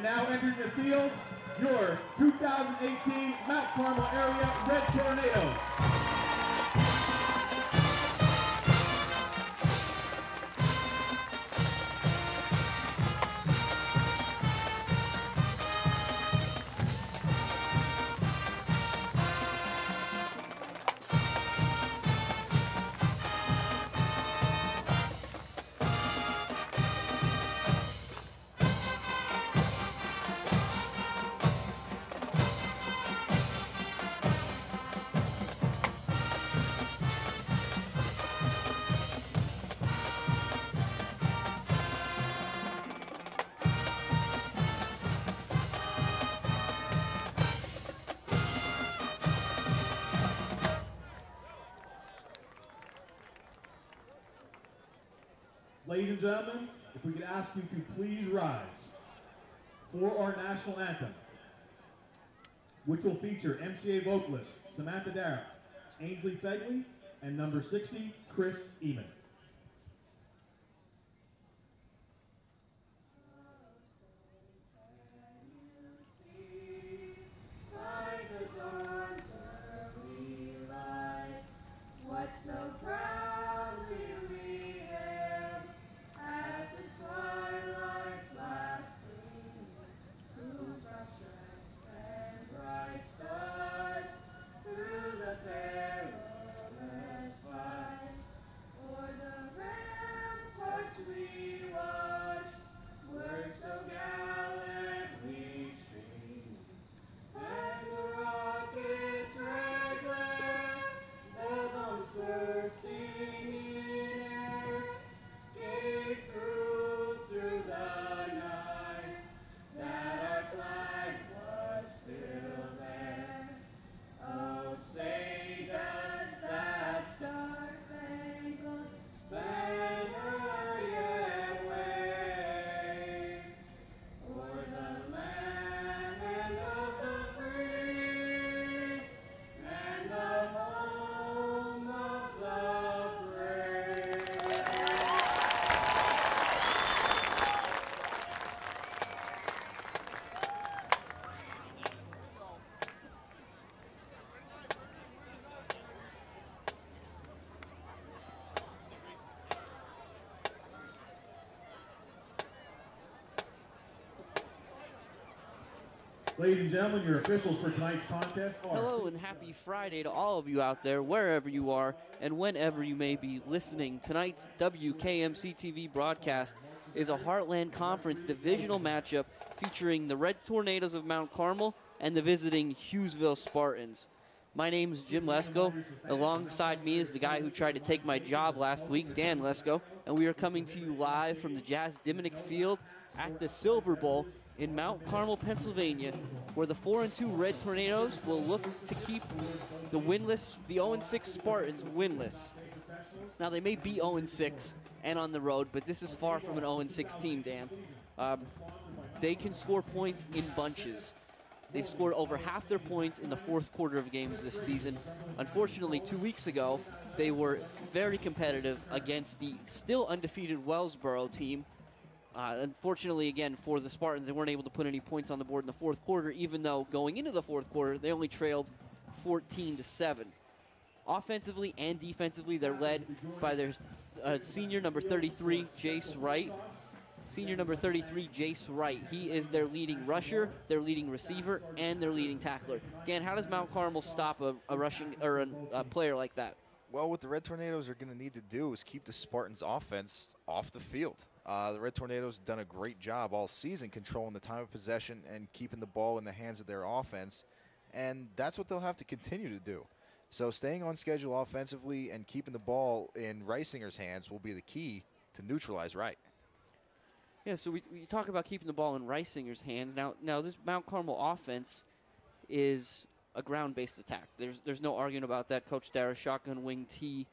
now entering the field, your 2018 Mount Carmel Area Red Tornadoes. Ladies and gentlemen, if we could ask you to please rise for our national anthem, which will feature MCA vocalists Samantha Dara, Ainsley Fegley, and number 60, Chris Eamon. Ladies and gentlemen, your officials for tonight's contest are... Hello and happy Friday to all of you out there, wherever you are and whenever you may be listening. Tonight's WKMC TV broadcast is a Heartland Conference divisional matchup featuring the Red Tornadoes of Mount Carmel and the visiting Hughesville Spartans. My name is Jim Lesko. Alongside me is the guy who tried to take my job last week, Dan Lesko, and we are coming to you live from the Jazz Diminick Field at the Silver Bowl in Mount Carmel, Pennsylvania, where the 4-2 Red Tornadoes will look to keep the 0-6 Spartans winless. Now, they may be 0-6 and on the road, but this is far from an 0-6 team, Dan. They can score points in bunches. They've scored over half their points in the fourth quarter of games this season. Unfortunately, 2 weeks ago, they were very competitive against the still undefeated Wellsboro team. Unfortunately, again, for the Spartans, they weren't able to put any points on the board in the fourth quarter, even though going into the fourth quarter, they only trailed 14-7. Offensively and defensively, they're led by their senior number 33, Jace Wright. Senior number 33, Jace Wright. He is their leading rusher, their leading receiver, and their leading tackler. Dan, how does Mount Carmel stop a rushing or a player like that? Well, what the Red Tornadoes are going to need to do is keep the Spartans' offense off the field. The Red Tornadoes have done a great job all season controlling the time of possession and keeping the ball in the hands of their offense, and that's what they'll have to continue to do. So staying on schedule offensively and keeping the ball in Reisinger's hands will be the key to neutralize Wright. Yeah, so we talk about keeping the ball in Reisinger's hands. Now this Mount Carmel offense is a ground-based attack. There's no arguing about that. Coach Dara's shotgun wing T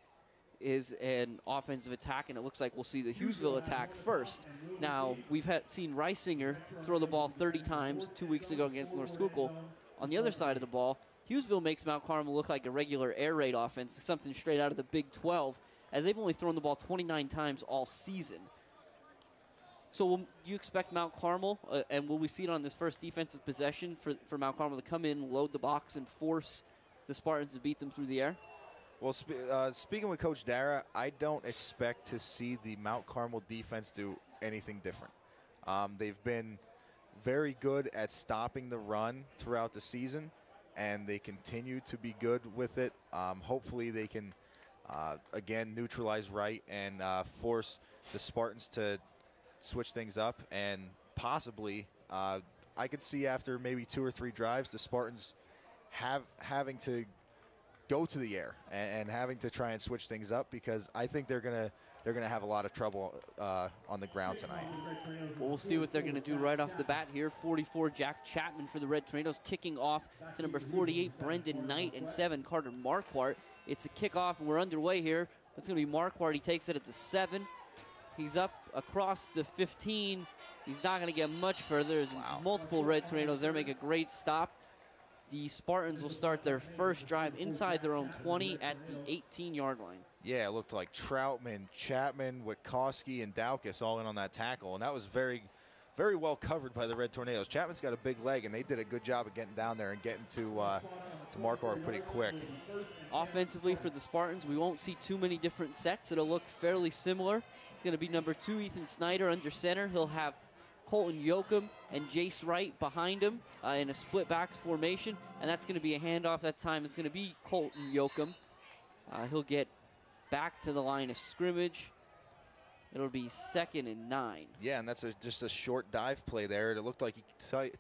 is an offensive attack, and it looks like we'll see the Hughesville attack first. Now, we've seen Reisinger throw the ball 30 times 2 weeks ago against North Schuylkill. On the other side of the ball, Hughesville makes Mount Carmel look like a regular air raid offense, something straight out of the Big 12, as they've only thrown the ball 29 times all season. So will you expect Mount Carmel, and will we see it on this first defensive possession for Mount Carmel to come in, load the box, and force the Spartans to beat them through the air? Well, speaking with Coach Dara, I don't expect to see the Mount Carmel defense do anything different. They've been very good at stopping the run throughout the season, and they continue to be good with it. Hopefully they can, again, neutralize Wright and force the Spartans to switch things up, and possibly I could see after maybe 2 or 3 drives the Spartans having to go to the air and having to try and switch things up, because I think they're gonna have a lot of trouble on the ground tonight. Well, we'll see what they're going to do right off the bat here. 44, Jack Chapman for the Red Tornadoes, kicking off to number 48, Brendan Knight, and 7, Carter Marquardt. It's a kickoff, and we're underway here. That's going to be Marquardt. He takes it at the 7. He's up across the 15. He's not going to get much further. There's multiple Red Tornadoes there. Make a great stop. The Spartans will start their first drive inside their own 20 at the 18-yard line. Yeah, it looked like Troutman, Chapman, Witkowski, and Daukus all in on that tackle, and that was very, very well covered by the Red Tornadoes. Chapman's got a big leg, and they did a good job of getting down there and getting to Marquardt pretty quick. Offensively for the Spartans, we won't see too many different sets. It'll look fairly similar. It's going to be number 2, Ethan Snyder under center. He'll have Colton Yoakum and Jace Wright behind him in a split backs formation, and that's going to be a handoff that time. It's going to be Colton Yoakum. He'll get back to the line of scrimmage. It'll be 2nd and 9. Yeah, and that's just a short dive play there. It looked like he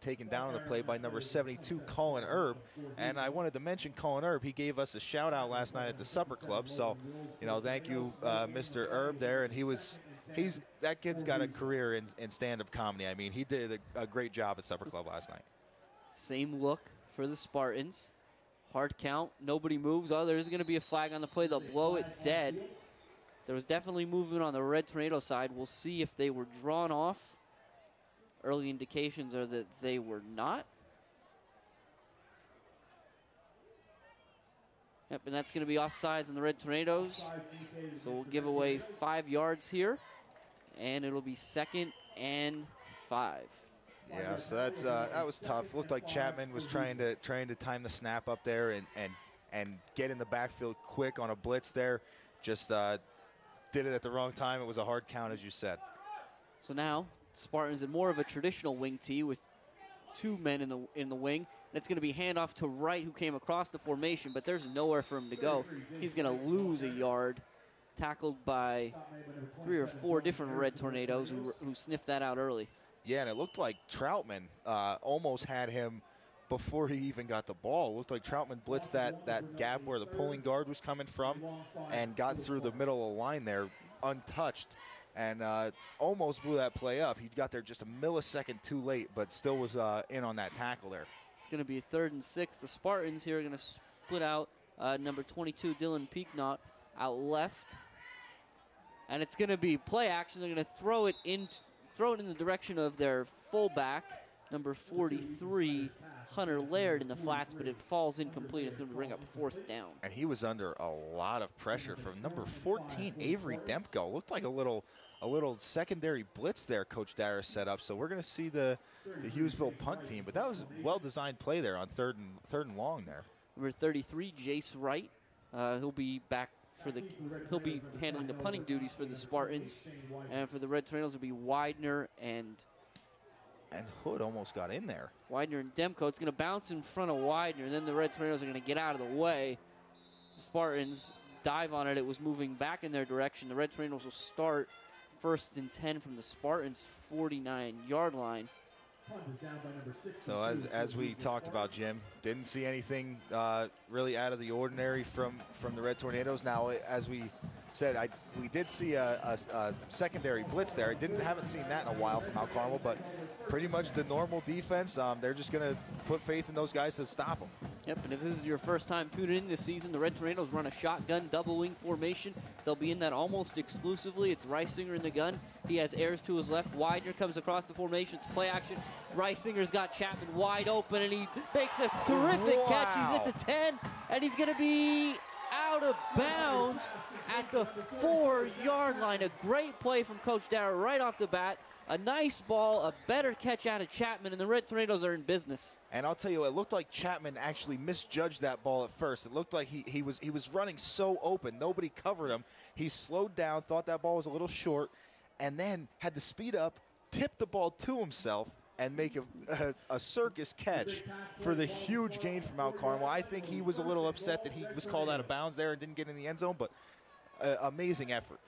taken down on the play by number 72, Colin Erb. And I wanted to mention Colin Erb. He gave us a shout out last night at the Supper Club. So, you know, thank you, Mr. Erb there. And that kid's got a career in stand-up comedy. I mean, he did a great job at Supper Club last night. Same look for the Spartans. Hard count, nobody moves. Oh, there is going to be a flag on the play. They'll blow it dead. There was definitely movement on the Red Tornado side. We'll see if they were drawn off. Early indications are that they were not. Yep, and that's going to be offsides on the Red Tornadoes. So we'll give away 5 yards here, and it'll be 2nd and 5. Yeah, so that was tough. Looked like Chapman was trying to time the snap up there and get in the backfield quick on a blitz there. Just did it at the wrong time. It was a hard count, as you said. So now Spartans in more of a traditional wing tee with 2 men in the wing. And it's going to be handoff to Wright, who came across the formation, but there's nowhere for him to go. He's going to lose a yard, tackled by 3 or 4 different Red Tornadoes who sniffed that out early. Yeah, and it looked like Troutman almost had him before he even got the ball. It looked like Troutman blitzed that gap where the pulling guard was coming from and got through the middle of the line there untouched and almost blew that play up. He got there just a millisecond too late, but still was in on that tackle there. It's going to be a 3rd and 6. The Spartans here are going to split out number 22, Dylan Peeknott, out left. And it's going to be play action. They're going to throw it in the direction of their fullback, number 43, Hunter Laird, in the flats, but it falls incomplete. It's going to bring up 4th down. And he was under a lot of pressure from number 14, Avery Dempko. Looked like a little secondary blitz there Coach Dara set up. So we're going to see the Hughesville punt team. But that was a well-designed play there on third and long there. Number 33, Jace Wright. He'll be back he'll be handling the punting duties for the Spartans. And for the Red Tornadoes, it'll be Widener and Hood almost got in there. Widener and Demko. It's going to bounce in front of Widener, and then the Red Tornadoes are going to get out of the way. The Spartans dive on it. It was moving back in their direction. The Red Tornadoes will start 1st and 10 from the Spartans' 49-yard line. So as we talked about, Jim, didn't see anything really out of the ordinary from the Red Tornadoes. Now, as we said, we did see a secondary blitz there. Haven't seen that in a while from Mount Carmel, but pretty much the normal defense. They're just going to put faith in those guys to stop them. Yep, and if this is your first time tuning in this season, the Red Tornadoes run a shotgun double wing formation. They'll be in that almost exclusively. It's Reisinger in the gun. He has Ayers to his left. Widener comes across the formation. It's play action. Reisinger's got Chapman wide open, and he makes a terrific catch. He's at the 10, and he's going to be out of bounds at the 4-yard line. A great play from Coach Darrah right off the bat. A nice ball, a better catch out of Chapman, and the Red Tornadoes are in business. And I'll tell you, it looked like Chapman actually misjudged that ball at first. It looked like he was running so open. Nobody covered him. He slowed down, thought that ball was a little short, and then had to speed up, tip the ball to himself, and make a circus catch for the huge gain from Mount Carmel. I think he was a little upset that he was called out of bounds there and didn't get in the end zone, but amazing effort.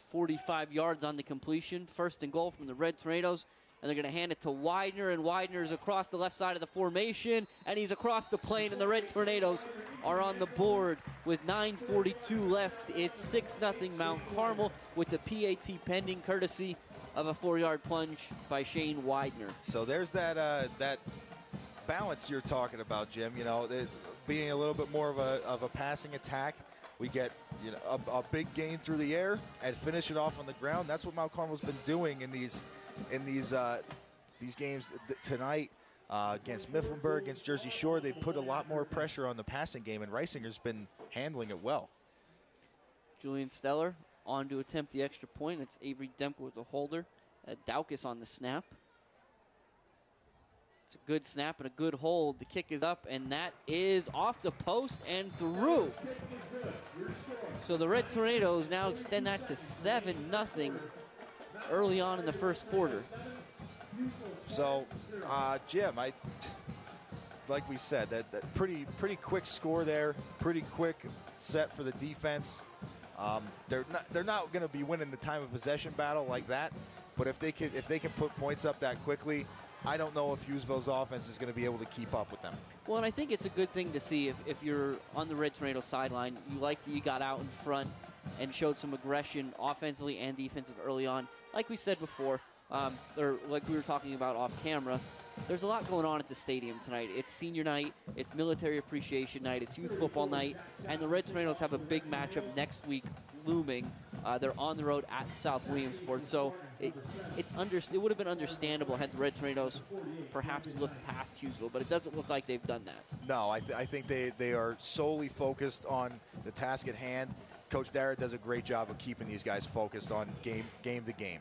45 yards on the completion. First and goal from the Red Tornadoes. And they're going to hand it to Widener, and Widener's across the left side of the formation, and he's across the plane, and the Red Tornadoes are on the board with 9:42 left. It's 6-0 Mount Carmel with the PAT pending, courtesy of a 4-yard plunge by Shane Widener. So there's that balance you're talking about, Jim. You know, being a little bit more of a passing attack. We get a big gain through the air and finish it off on the ground. That's what Mount Carmel's been doing in these games tonight against Mifflinburg, against Jersey Shore. They put a lot more pressure on the passing game, and Reisinger's been handling it well. Julian Steller on to attempt the extra point. It's Avery Demko with the holder. Daukus on the snap. It's a good snap and a good hold. The kick is up, and that is off the post and through. So the Red Tornadoes now extend that to 7-0 early on in the first quarter. So, Jim, like we said, that pretty quick score there, pretty quick set for the defense. They're not going to be winning the time of possession battle like that, but if they can put points up that quickly, I don't know if Hughesville's offense is going to be able to keep up with them. Well, and I think it's a good thing to see if you're on the Red Tornado sideline. You like that you got out in front and showed some aggression offensively and defensive early on. Like we said before, or like we were talking about off camera, there's a lot going on at the stadium tonight. It's senior night, it's military appreciation night, it's youth football night, and the Red Tornadoes have a big matchup next week looming. They're on the road at South Williamsport, so it would have been understandable had the Red Tornadoes perhaps looked past Hughesville, but it doesn't look like they've done that. No, I think they are solely focused on the task at hand. Coach Darrah does a great job of keeping these guys focused on game to game.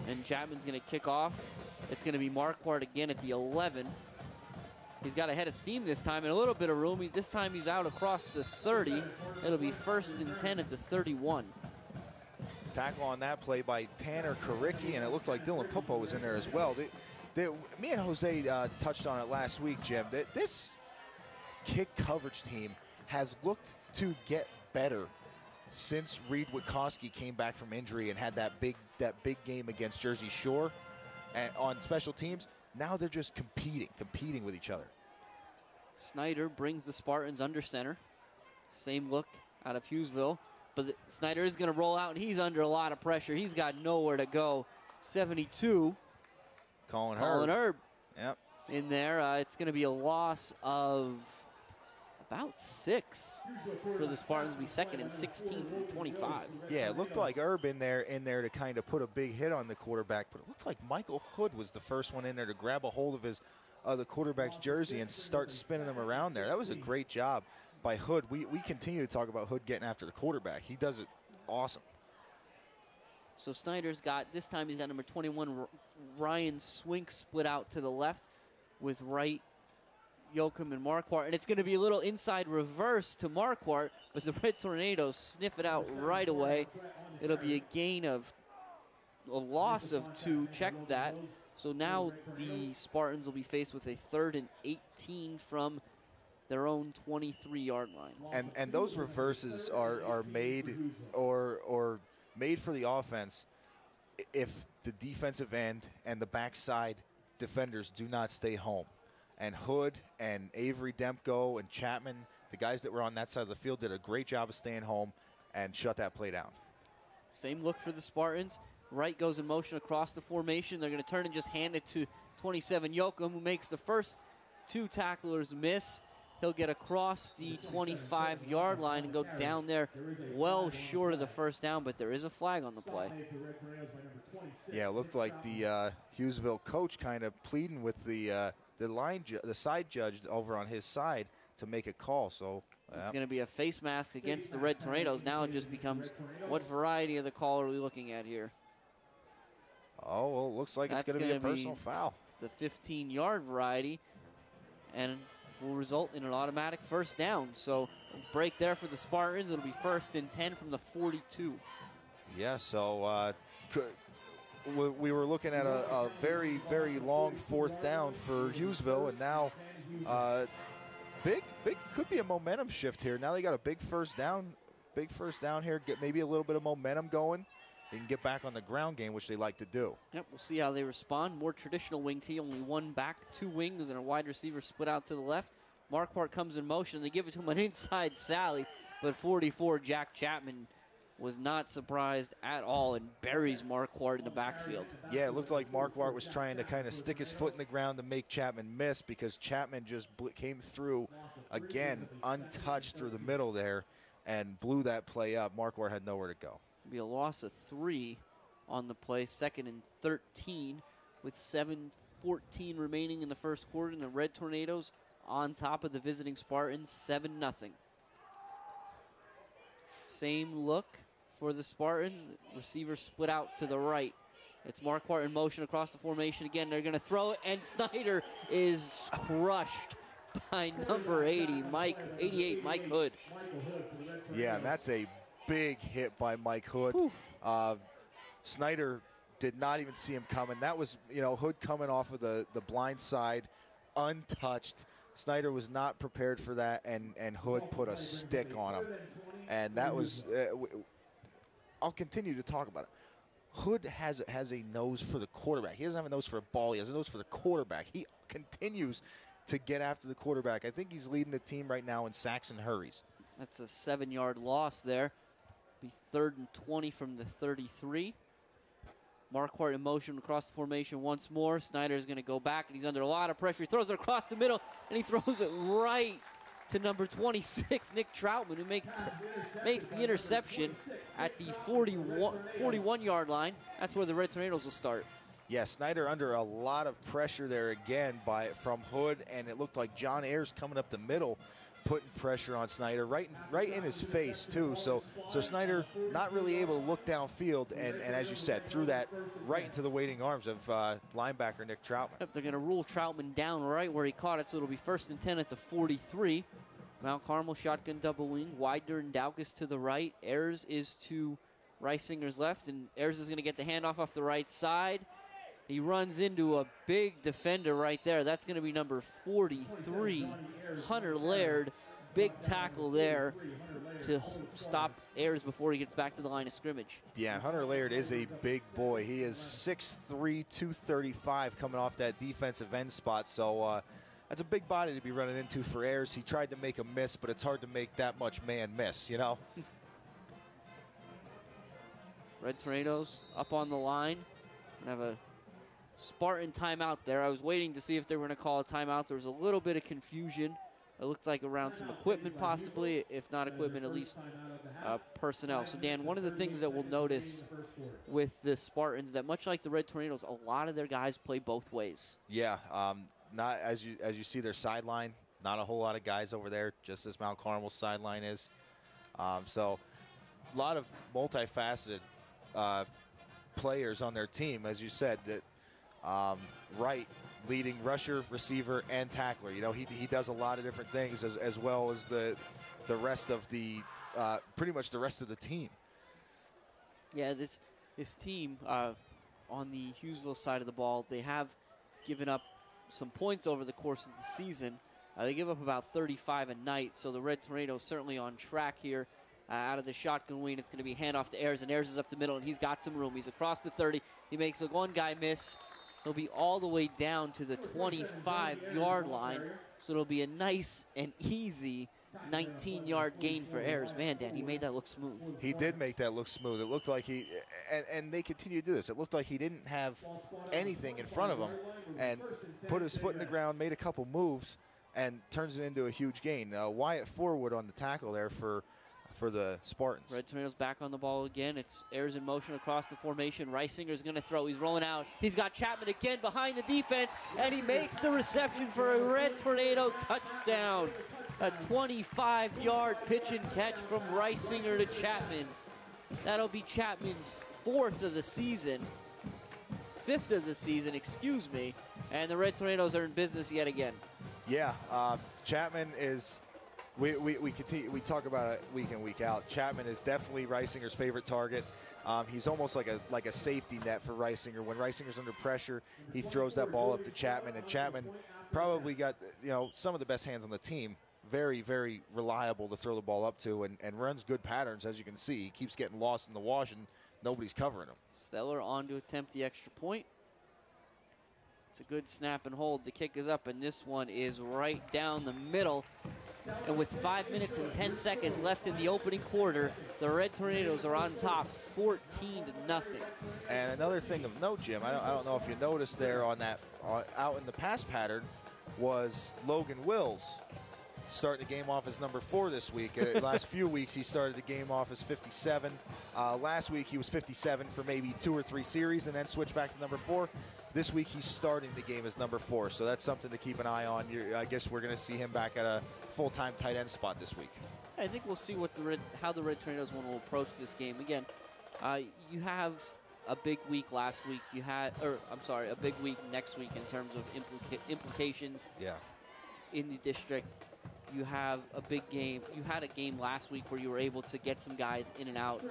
And Chapman's going to kick off. It's going to be Marquardt again at the 11. He's got a head of steam this time and a little bit of room. This time he's out across the 30. It'll be 1st and 10 at the 31. Tackle on that play by Tanner Karicki, and it looks like Dylan Pupo was in there as well. Me and Jose touched on it last week, Jim. This kick coverage team has looked to get better since Reed Witkowski came back from injury and had that big game against Jersey Shore and on special teams. Now they're just competing with each other. Snyder brings the Spartans under center. Same look out of Hughesville. But Snyder is going to roll out, and he's under a lot of pressure. He's got nowhere to go. 72. Colin Herb. Yep. In there. It's going to be a loss of about 6 for the Spartans. Be 2nd and 16 from the 25. Yeah, it looked like Herb in there to kind of put a big hit on the quarterback, but it looked like Michael Hood was the first one in there to grab a hold of the quarterback's jersey and start spinning him around there. That was a great job by Hood. We continue to talk about Hood getting after the quarterback. He does it awesome. So Snyder's got, this time he's got number 21, Ryan Swink, split out to the left with Wright, Yoakum, and Marquardt. And it's going to be a little inside reverse to Marquardt, but the Red Tornadoes sniff it out right away. It'll be a gain of a loss of 2. Check that. So now the Spartans will be faced with a 3rd and 18 from their own 23-yard line. And those reverses are made or made for the offense if the defensive end and the backside defenders do not stay home. And Hood and Avery Demko and Chapman, the guys that were on that side of the field, did a great job of staying home and shut that play down. Same look for the Spartans. Wright goes in motion across the formation. They're going to turn and just hand it to 27 Yoakum, who makes the first 2 tacklers miss. He'll get across the 25-yard line and go down there well short of the first down, but there is a flag on the play. Yeah, it looked like the Hughesville coach kind of pleading with the side judge over on his side to make a call. So It's going to be a face mask against the Red Tornadoes. Now it just becomes, what variety of the call are we looking at here? Oh, well, it looks like it's going to be a personal foul. The 15-yard variety, and will result in an automatic first down. So break there for the Spartans. It'll be 1st and 10 from the 42. Yeah, so we were looking at a very, very long 4th down for Hughesville, and now big could be a momentum shift here. Now they got a big first down here, get maybe a little bit of momentum going. They can get back on the ground game, which they like to do. Yep, we'll see how they respond. More traditional wing tee, only one back, 2 wings, and a wide receiver split out to the left. Marquardt comes in motion. They give it to him an inside sally, but 44, Jack Chapman, was not surprised at all and buries Marquardt in the backfield. Yeah, it looked like Marquardt was trying to kind of stick his foot in the ground to make Chapman miss, because Chapman just came through, again, untouched through the middle there and blew that play up. Marquardt had nowhere to go. It'll be a loss of 3 on the play, 2nd and 13 with 7:14 remaining in the first quarter, and the Red Tornadoes on top of the visiting Spartans, 7-0. Same look for the Spartans. Receiver split out to the right. It's Marquardt in motion across the formation again. They're going to throw it, and Snyder is crushed by number 88, Mike Hood. Yeah, and that's a big hit by Mike Hood. Snyder did not even see him coming. That was, Hood coming off of the blind side, untouched. Snyder was not prepared for that, and Hood put a stick on him. And that was, I'll continue to talk about it. Hood has a nose for the quarterback. He doesn't have a nose for a ball. He has a nose for the quarterback. He continues to get after the quarterback. I think he's leading the team right now in sacks and hurries. That's a 7-yard loss there. Be 3rd and 20 from the 33. Marquardt in motion across the formation once more. Snyder is going to go back, and he's under a lot of pressure. He throws it across the middle, and he throws it right to number 26, Nick Troutman, who makes the interception at the 41-yard line. That's where the Red Tornadoes will start. Yeah, Snyder under a lot of pressure there again from Hood, and it looked like John Ayers coming up the middle, putting pressure on Snyder right in his face too. So Snyder not really able to look downfield, and as you said, threw that right into the waiting arms of linebacker Nick Troutman. Yep, they're going to rule Troutman down right where he caught it, so it'll be 1st and 10 at the 43. Mount Carmel shotgun double wing. Widener and Daukus to the right. Ayers is to Reisinger's left, and Ayers is going to get the handoff off the right side. He runs into a big defender right there. That's going to be number 43, Hunter Laird. Big tackle there to stop Ayers before he gets back to the line of scrimmage. Yeah, Hunter Laird is a big boy. He is 6'3", 235 coming off that defensive end spot. So that's a big body to be running into for Ayers. He tried to make a miss, but it's hard to make that much man miss, Red Tornadoes up on the line. Have a Spartan timeout there. I was waiting to see if they were going to call a timeout. There was a little bit of confusion. It looked like around some equipment possibly, if not equipment, at least personnel. So, Dan, one of the things that we'll notice with the Spartans, that much like the Red Tornadoes, a lot of their guys play both ways. Yeah, not as you see their sideline, not a whole lot of guys over there, just as Mount Carmel's sideline is. So, a lot of multifaceted players on their team, as you said, that Wright leading rusher, receiver, and tackler. He does a lot of different things as well as the rest of the pretty much the rest of the team. Yeah, this team on the Hughesville side of the ball, they have given up some points over the course of the season. They give up about 35 a night, so the Red Tornadoes certainly on track here. Out of the shotgun wing, it's going to be handoff to Ayers, and Ayers is up the middle, and he's got some room. He's across the 30. He makes a one guy miss. He'll be all the way down to the 25-yard line, so it'll be a nice and easy 19-yard gain for Ayers. Man, Dan, he made that look smooth. He did make that look smooth. It looked like he, and they continue to do this. It looked like he didn't have anything in front of him and put his foot in the ground, made a couple moves, and turns it into a huge gain. Wyatt Forwood on the tackle there for the Spartans. Red Tornadoes back on the ball again. It's Ayers in motion across the formation. Reisinger's going to throw. He's rolling out. He's got Chapman again behind the defense, and he makes the reception for a Red Tornado touchdown. A 25-yard pitch and catch from Reisinger to Chapman. That'll be Chapman's 5th of the season, excuse me. And the Red Tornadoes are in business yet again. Yeah, Chapman is, we talk about it week in, week out. Chapman is definitely Reisinger's favorite target. He's almost like a safety net for Reisinger. When Reisinger's under pressure, he throws that ball up to Chapman, and Chapman probably got, you know, some of the best hands on the team. Very, very reliable to throw the ball up to, and runs good patterns, as you can see. He keeps getting lost in the wash, and nobody's covering him. Steller on to attempt the extra point. It's a good snap and hold. The kick is up, and this one is right down the middle. And with 5 minutes and 10 seconds left in the opening quarter, the Red Tornadoes are on top, 14-0. And another thing of note, Jim, I don't know if you noticed there on that, out in the pass pattern, was Logan Wills starting the game off as number 4 this week. Last few weeks, he started the game off as 57. Last week, he was 57 for maybe 2 or 3 series and then switched back to number 4. This week, he's starting the game as number 4, so that's something to keep an eye on. I guess we're going to see him back at a full-time tight end spot this week. I think we'll see what how the Red Tornadoes want to approach this game. Again, you have a big week last week. A big week next week in terms of implications in the district. You have a big game. You had a game last week where you were able to get some guys in and out.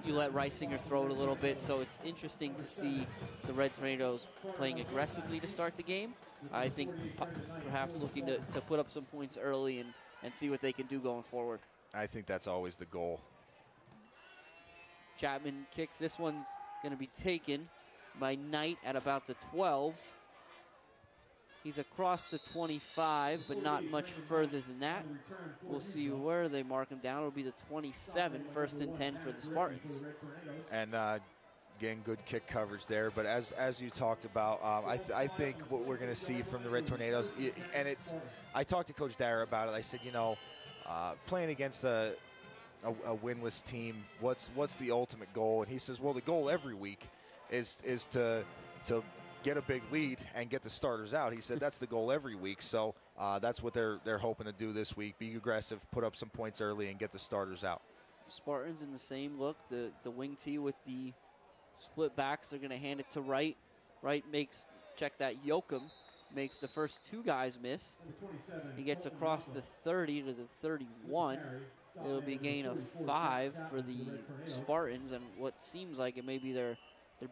You let Reisinger throw it a little bit, so it's interesting to see the Red Tornadoes playing aggressively to start the game. I think perhaps looking to put up some points early and see what they can do going forward. I think that's always the goal. Chapman kicks. This one's going to be taken by Knight at about the 12. He's across the 25, but not much further than that. We'll see where they mark him down. It'll be the 27, 1st and 10 for the Spartans. And again, good kick coverage there. But as you talked about, I think what we're going to see from the Red Tornadoes, and I talked to Coach Dara about it. I said, you know, playing against a winless team, what's the ultimate goal? And he says, well, the goal every week is to get a big lead and get the starters out. He said that's the goal every week, so that's what they're hoping to do this week. Be aggressive, put up some points early, and get the starters out. Spartans in the same look, the wing tee with the split backs. They're going to hand it to Wright. Wright check that, Yoakum makes the first 2 guys miss. He gets across the 30 to the 31. It'll be a gain of 5 for the Spartans, and what seems like it may be their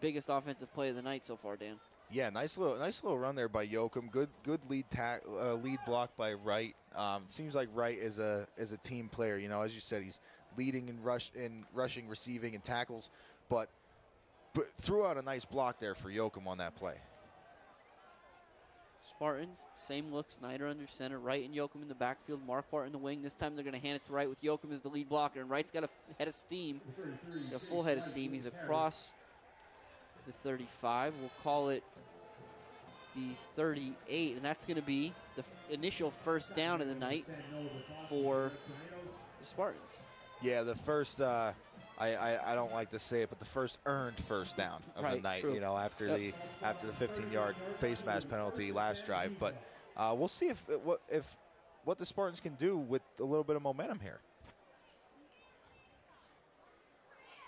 biggest offensive play of the night so far, Dan. Yeah, nice little run there by Yoakum. Good lead block by Wright. It seems like Wright is a team player. You know, as you said, he's leading in rushing, receiving, and tackles, but threw out a nice block there for Yoakum on that play. Spartans, same look. Snyder under center. Wright and Yoakum in the backfield. Marquardt in the wing. This time they're going to hand it to Wright with Yoakum as the lead blocker, and Wright's got a head of steam. He's a full head of steam. He's across the 35. We'll call it the 38, and that's going to be the initial first down of the night for the Spartans. Yeah, the first, I don't like to say it, but the first earned first down of the night, true. You know, after the 15-yard face mask penalty last drive. But we'll see what the Spartans can do with a little bit of momentum here.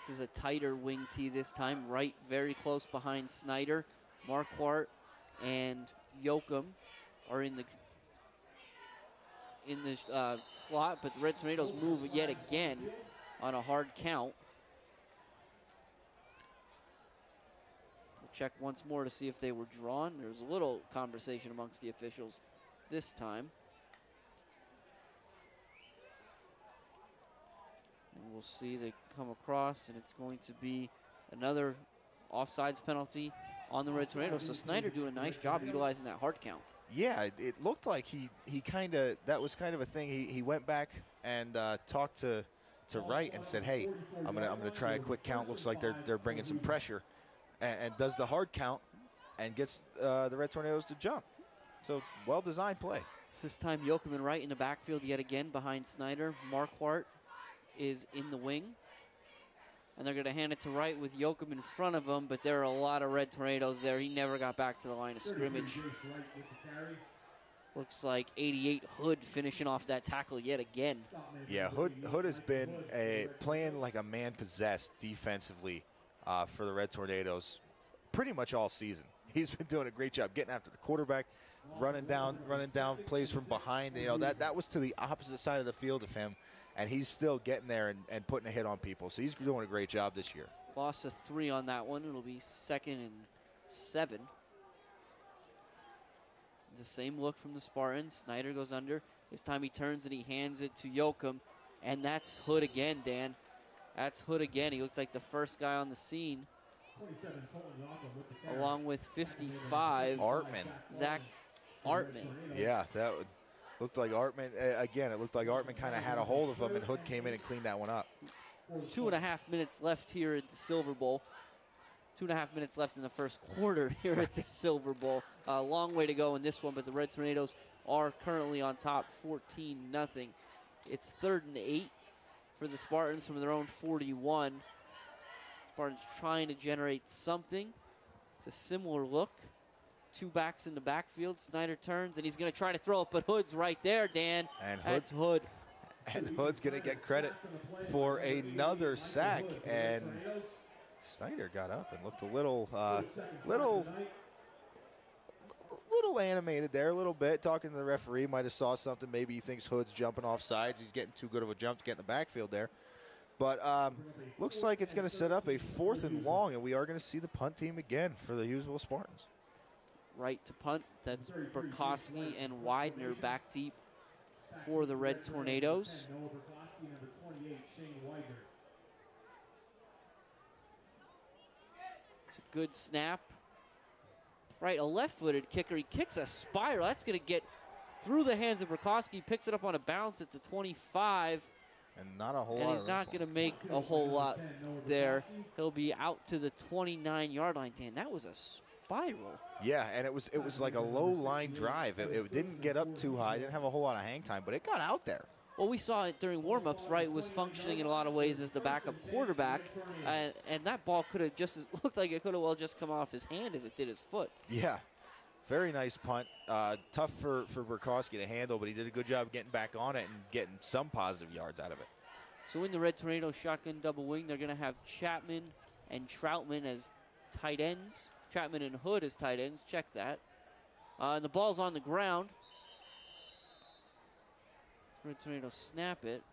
This is a tighter wing tee this time. Wright very close behind Snyder. Marquardt and Yoakum are in the slot, but the Red Tornadoes move yet again on a hard count. We'll check once more to see if they were drawn. There's a little conversation amongst the officials this time. And we'll see they come across, and it's going to be another offsides penalty on the Red Tornadoes. So Snyder doing a nice job utilizing that hard count. Yeah, it looked like he kind of, that was kind of a thing. He went back and talked to Wright and said, hey, I'm gonna try a quick count. Looks like they're bringing some pressure, and does the hard count and gets the Red Tornadoes to jump. So well-designed play. This time Yoakum and Wright in the backfield yet again behind Snyder. Marquardt is in the wing. And they're going to hand it to Wright with Yoakum in front of him, but there are a lot of Red Tornadoes there. He never got back to the line of scrimmage. Looks like 88 Hood finishing off that tackle yet again. Yeah, Hood has been playing like a man possessed defensively for the Red Tornadoes pretty much all season. He's been doing a great job getting after the quarterback, running down plays from behind. You know, that was to the opposite side of the field of him, and he's still getting there and putting a hit on people. So he's doing a great job this year. Loss of 3 on that one. It'll be 2nd and 7. The same look from the Spartans. Snyder goes under. This time he turns and he hands it to Yoakum. And that's Hood again, Dan. That's Hood again. He looked like the first guy on the scene. Along with 55. Artman. Zach Artman. Yeah, that looked like Artman. Again, it looked like Artman kind of had a hold of him, and Hood came in and cleaned that one up. 2.5 minutes left here at the Silver Bowl. 2.5 minutes left in the first quarter here at the Silver Bowl. A long way to go in this one, but the Red Tornadoes are currently on top 14-0. It's 3rd and 8 for the Spartans from their own 41. Spartans trying to generate something. It's a similar look. 2 backs in the backfield. Snyder turns, and he's going to try to throw it, but Hood's right there, Dan. And that's Hood. And Hood's going to get credit for another sack, and Snyder got up and looked a little animated there, a little bit. Talking to the referee, might have saw something. Maybe he thinks Hood's jumping off sides. He's getting too good of a jump to get in the backfield there. But looks like it's going to set up a 4th and long, and we are going to see the punt team again for the Hughesville Spartans. Right to punt. That's Burkowski and Widener back deep for the Red Tornadoes. It's a good snap. Right, a left-footed kicker. He kicks a spiral. That's going to get through the hands of Burkowski. Picks it up on a bounce at the 25. And not a whole lot. And he's not going to make a whole lot there. He'll be out to the 29-yard line. Dan, that was a spiral. Yeah, and it was like a low-line drive. It didn't get up too high. It didn't have a whole lot of hang time, but it got out there. Well, we saw it during warm-ups, right? Was functioning in a lot of ways as the backup quarterback, and that ball could have just looked like it could have well just come off his hand as it did his foot. Yeah, very nice punt. Tough for Burkowski to handle, but he did a good job getting back on it and getting some positive yards out of it. So in the Red Tornado shotgun double wing, they're going to have Chapman and Troutman as tight ends. Chapman and Hood as tight ends. Check that. And the ball's on the ground. Red Tornado snap it.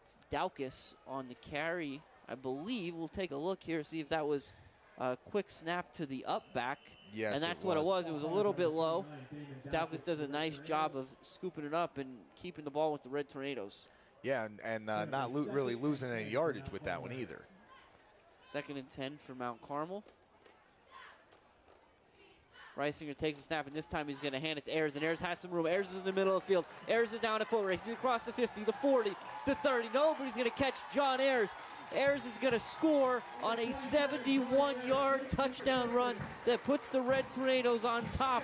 It's Daukus on the carry, I believe. We'll take a look here, see if that was a quick snap to the up back. Yes, and that's what it was. It was a little bit low. Daukus does a nice job of scooping it up and keeping the ball with the Red Tornadoes. Yeah, and not really losing any yardage with that one either. 2nd and 10 for Mount Carmel. Reisinger takes a snap, and this time he's going to hand it to Ayers, and Ayers has some room. Ayers is in the middle of the field. Ayers is down at foot race. He's across the 50, the 40, the 30. Nobody's going to catch John Ayers. Ayers is going to score on a 71-yard touchdown run that puts the Red Tornadoes on top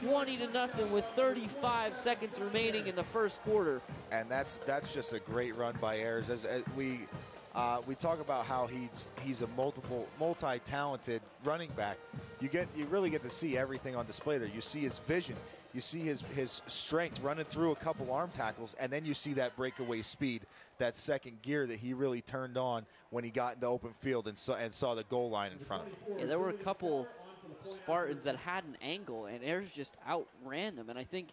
20-0 with 35 seconds remaining in the first quarter. And that's just a great run by Ayers. As we talk about how he's a multi-talented running back. You really get to see everything on display there. You see his vision, you see his strength running through a couple arm tackles, and then you see that breakaway speed, that second gear that he really turned on when he got into open field and saw the goal line in front of him. Yeah, there were a couple Spartans that had an angle, and Ayers just outran them. And I think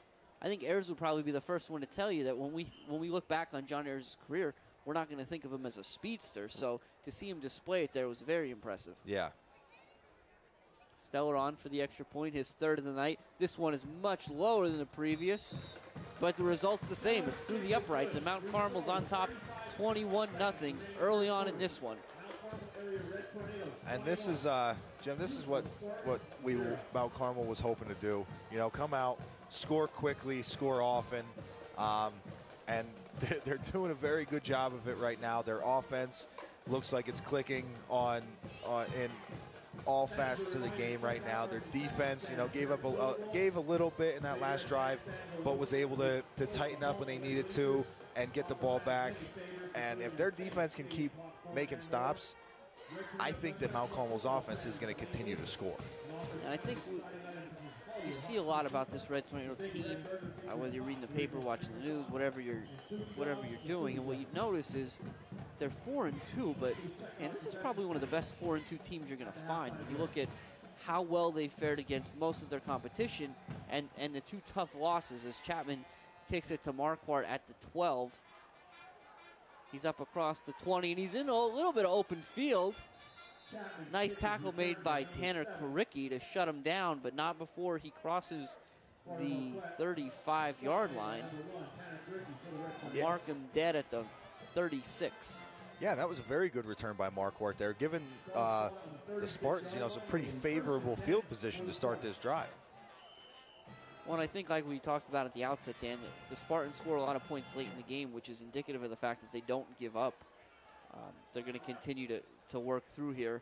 Ayers would probably be the first one to tell you that when we look back on John Ayers' career, we're not going to think of him as a speedster. So to see him display it there was very impressive. Yeah. Stellar on for the extra point, his 3rd of the night. This one is much lower than the previous, but the result's the same. It's through the uprights, and Mount Carmel's on top 21-0 early on in this one. And this is, Jim, this is what Mount Carmel was hoping to do. You know, come out, score quickly, score often, and they're doing a very good job of it right now. Their offense looks like it's clicking in all facets of the game right now. Their defense, you know, gave a little bit in that last drive, but was able to tighten up when they needed to and get the ball back. And if their defense can keep making stops, I think that Mount Carmel's offense is going to continue to score. And I think you see a lot about this Red Tornado team, whether you're reading the paper, watching the news, whatever you're doing, and what you notice is they're 4-2, and this is probably one of the best 4-2 teams you're going to find when you look at how well they fared against most of their competition, and the 2 tough losses as Chapman kicks it to Marquardt at the 12. He's up across the 20, and he's in a little bit of open field. Nice tackle made by Tanner Koricki to shut him down, but not before he crosses the 35-yard line. Yeah. Mark him dead at the 36. Yeah, that was a very good return by Marquardt there, giving the Spartans, some pretty favorable field position to start this drive. Well, and I think like we talked about at the outset, Dan, the Spartans score a lot of points late in the game, which is indicative of the fact that they don't give up. They're going to continue to work through here.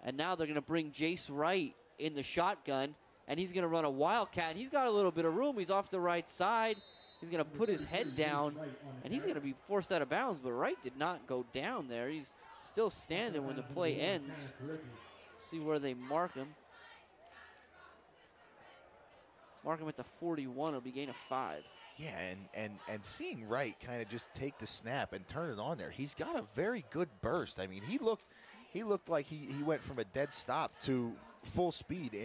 And now they're going to bring Jace Wright in the shotgun, and he's going to run a wildcat. He's got a little bit of room. He's off the right side. He's going to put his head down, and he's going to be forced out of bounds, but Wright did not go down there. He's still standing when the play ends. See where they mark him. Mark him at the 41. It'll be gain of 5. Yeah, and seeing Wright kind of just take the snap and turn it on there, he's got a very good burst. I mean, he looked like he went from a dead stop to full speed